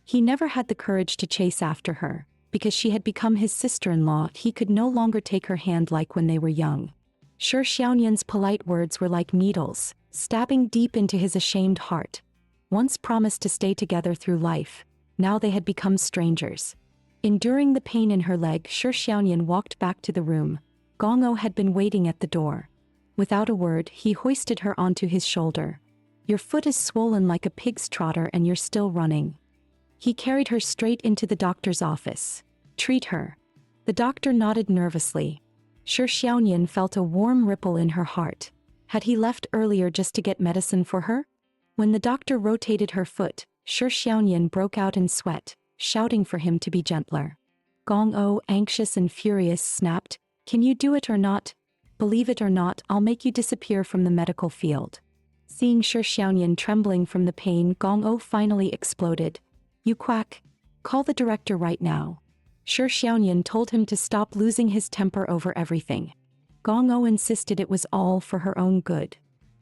He never had the courage to chase after her. Because she had become his sister-in-law, he could no longer take her hand like when they were young. Shi Xiaoyan's polite words were like needles, stabbing deep into his ashamed heart. Once promised to stay together through life, now they had become strangers. Enduring the pain in her leg, Shi Xiaoyan walked back to the room. Gong-o had been waiting at the door. Without a word, he hoisted her onto his shoulder. Your foot is swollen like a pig's trotter and you're still running. He carried her straight into the doctor's office. Treat her. The doctor nodded nervously. Shi Xiaoyan felt a warm ripple in her heart. Had he left earlier just to get medicine for her? When the doctor rotated her foot, Shi Xiaoyan broke out in sweat, shouting for him to be gentler. Gong-o, anxious and furious, snapped, "Can you do it or not? Believe it or not, I'll make you disappear from the medical field." Seeing Shi Xiaoyan trembling from the pain, Gong-o finally exploded. "You quack! Call the director right now." Shi Xiaoyan told him to stop losing his temper over everything. Gong-o insisted it was all for her own good.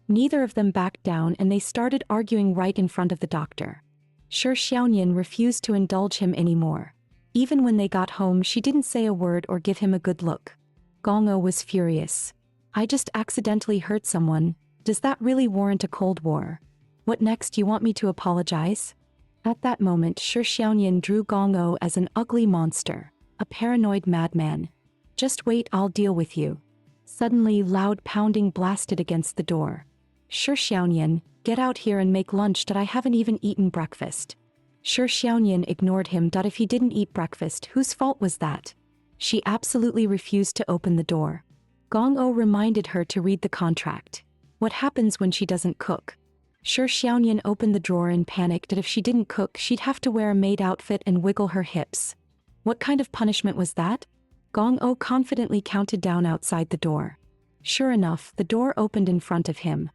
Neither of them backed down and they started arguing right in front of the doctor. Shi Xiaoyan refused to indulge him anymore. Even when they got home, she didn't say a word or give him a good look. Gong-o was furious. "I just accidentally hurt someone. Does that really warrant a cold war? What next, you want me to apologize?" At that moment, Shi Xiaoyan drew Gong-o as an ugly monster, a paranoid madman. "Just wait, I'll deal with you." Suddenly, loud pounding blasted against the door. "Shi Xiaoyan, get out here and make lunch that I haven't even eaten breakfast." Shi Xiaoyan ignored him. If he didn't eat breakfast, whose fault was that? She absolutely refused to open the door. Gong-o reminded her to read the contract. What happens when she doesn't cook? Shi Xiaoyan opened the drawer in panic that if she didn't cook, she'd have to wear a maid outfit and wiggle her hips. What kind of punishment was that? Gong-o confidently counted down outside the door. Sure enough, the door opened in front of him.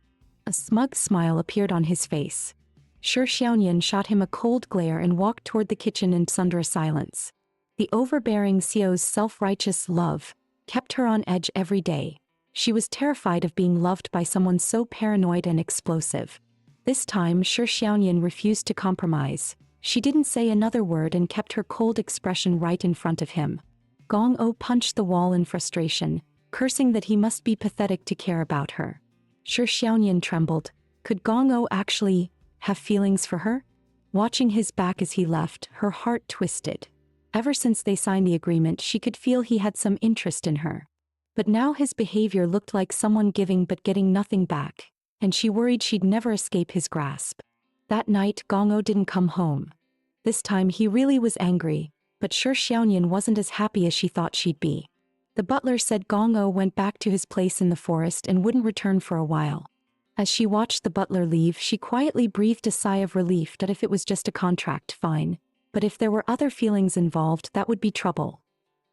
A smug smile appeared on his face. Shi Xiaoyan shot him a cold glare and walked toward the kitchen in sunder silence. The overbearing Xiao's self-righteous love kept her on edge every day. She was terrified of being loved by someone so paranoid and explosive. This time, Shi Xiaoyan refused to compromise. She didn't say another word and kept her cold expression right in front of him. Gong-o punched the wall in frustration, cursing that he must be pathetic to care about her. Shi Xiaoyan trembled. Could Gong-o actually have feelings for her? Watching his back as he left, her heart twisted. Ever since they signed the agreement, she could feel he had some interest in her. But now his behavior looked like someone giving but getting nothing back, and she worried she'd never escape his grasp. That night, Gong-o didn't come home. This time he really was angry, but Shi Xiaoyan wasn't as happy as she thought she'd be. The butler said Gong-o went back to his place in the forest and wouldn't return for a while. As she watched the butler leave, she quietly breathed a sigh of relief that if it was just a contract, fine. But if there were other feelings involved, that would be trouble.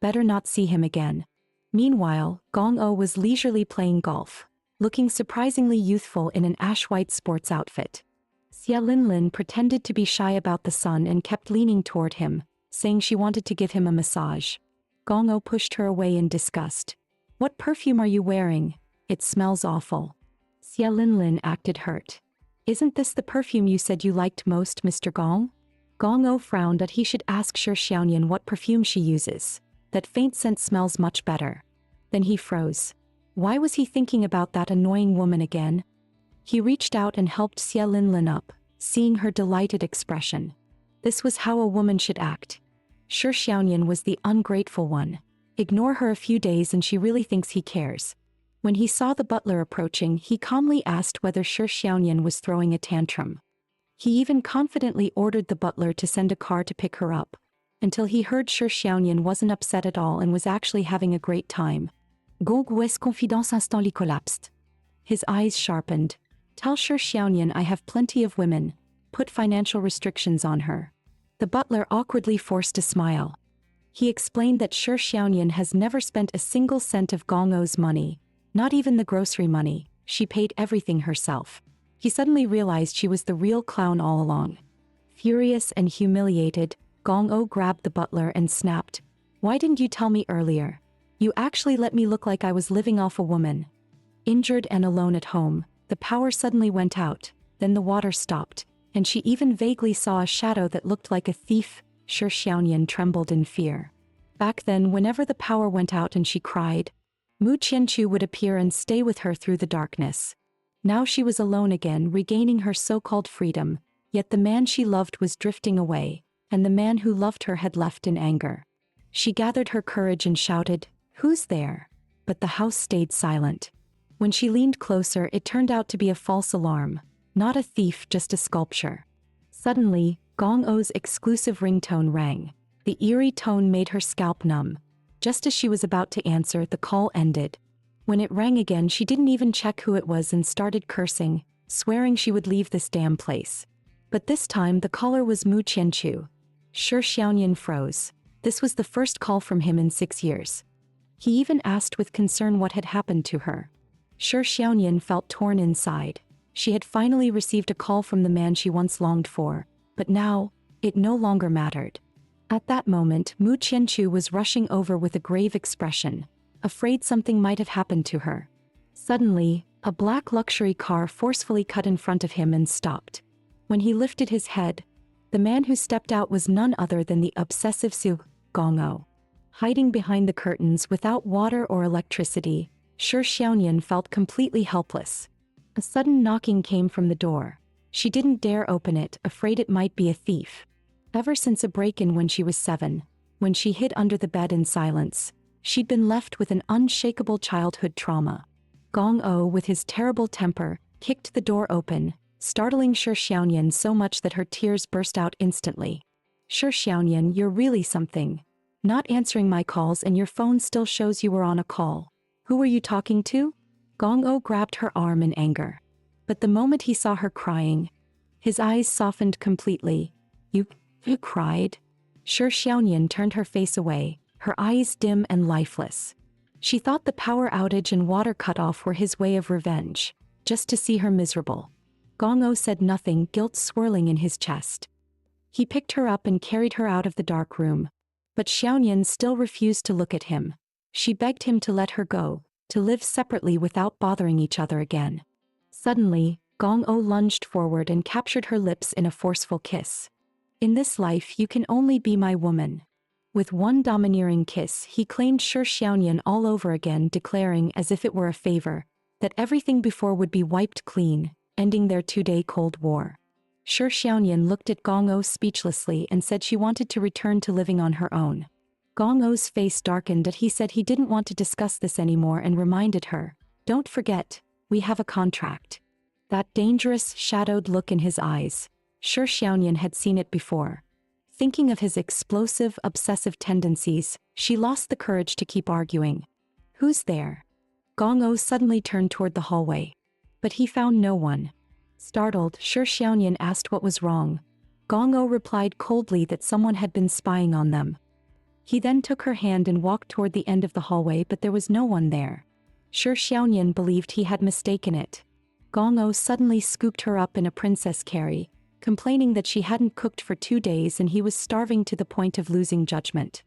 Better not see him again. Meanwhile, Gong-o was leisurely playing golf, looking surprisingly youthful in an ash-white sports outfit. Xia Linlin pretended to be shy about the sun and kept leaning toward him, saying she wanted to give him a massage. Gong-o pushed her away in disgust. "What perfume are you wearing? It smells awful." Xia Linlin acted hurt. "Isn't this the perfume you said you liked most, Mr. Gong?" Gong-o frowned that he should ask Shi Xiaoyan what perfume she uses. That faint scent smells much better. Then he froze. Why was he thinking about that annoying woman again? He reached out and helped Xia Linlin up, seeing her delighted expression. This was how a woman should act. Shi Xiaoyan was the ungrateful one. Ignore her a few days and she really thinks he cares. When he saw the butler approaching, he calmly asked whether Shi Xiaoyan was throwing a tantrum. He even confidently ordered the butler to send a car to pick her up, until he heard Shi Xiaoyan wasn't upset at all and was actually having a great time. Gong's confidence instantly collapsed. His eyes sharpened. "Tell Shi Xiaoyan I have plenty of women. Put financial restrictions on her." The butler awkwardly forced a smile. He explained that Shi Xiaoyan has never spent a single cent of Gong-o's money, not even the grocery money. She paid everything herself. He suddenly realized she was the real clown all along. Furious and humiliated, Gong-o grabbed the butler and snapped, "Why didn't you tell me earlier? You actually let me look like I was living off a woman." Injured and alone at home, the power suddenly went out, then the water stopped, and she even vaguely saw a shadow that looked like a thief. Shi Xiaoyan trembled in fear. Back then, whenever the power went out and she cried, Mu Qianchu would appear and stay with her through the darkness. Now she was alone again, regaining her so-called freedom, yet the man she loved was drifting away, and the man who loved her had left in anger. She gathered her courage and shouted, "Who's there?" But the house stayed silent. When she leaned closer, it turned out to be a false alarm. Not a thief, just a sculpture. Suddenly, Gong O's exclusive ringtone rang. The eerie tone made her scalp numb. Just as she was about to answer, the call ended. When it rang again, she didn't even check who it was and started cursing, swearing she would leave this damn place. But this time the caller was Mu Qianchu. Shi Xiaoyan froze. This was the first call from him in 6 years. He even asked with concern what had happened to her. Shi Xiaoyan felt torn inside. She had finally received a call from the man she once longed for, but now, it no longer mattered. At that moment, Mu Qianchu was rushing over with a grave expression, afraid something might have happened to her. Suddenly, a black luxury car forcefully cut in front of him and stopped. When he lifted his head, the man who stepped out was none other than the obsessive Su Gong-o. Hiding behind the curtains without water or electricity, Shi Xiaoyan felt completely helpless. A sudden knocking came from the door. She didn't dare open it, afraid it might be a thief. Ever since a break-in when she was 7, when she hid under the bed in silence, she'd been left with an unshakable childhood trauma. Gong-o, with his terrible temper, kicked the door open, startling Shi Xiaoyan so much that her tears burst out instantly. "Shi Xiaoyan, you're really something. Not answering my calls and your phone still shows you were on a call. Who were you talking to?" Gong-o grabbed her arm in anger. But the moment he saw her crying, his eyes softened completely. You cried?" Shi Xiaoyan turned her face away, her eyes dim and lifeless. She thought the power outage and water cutoff were his way of revenge, just to see her miserable. Gong-o said nothing, guilt swirling in his chest. He picked her up and carried her out of the dark room. But Xiaoyan still refused to look at him. She begged him to let her go, to live separately without bothering each other again. Suddenly, Gong-o lunged forward and captured her lips in a forceful kiss. "In this life you can only be my woman." With one domineering kiss, he claimed Shi Xiaoyan all over again, declaring, as if it were a favor, that everything before would be wiped clean, ending their 2-day Cold War. Shi Xiaoyan looked at Gong-o speechlessly and said she wanted to return to living on her own. Gong-o's face darkened as he said he didn't want to discuss this anymore and reminded her, "Don't forget, we have a contract." That dangerous, shadowed look in his eyes. Shi Xiaoyan had seen it before. Thinking of his explosive, obsessive tendencies, she lost the courage to keep arguing. "Who's there?" Gong-o suddenly turned toward the hallway. But he found no one. Startled, Shi Xiaoyan asked what was wrong. Gong-o replied coldly that someone had been spying on them. He then took her hand and walked toward the end of the hallway, but there was no one there. Shi Xiaoyan believed he had mistaken it. Gong-o suddenly scooped her up in a princess carry, complaining that she hadn't cooked for 2 days and he was starving to the point of losing judgment.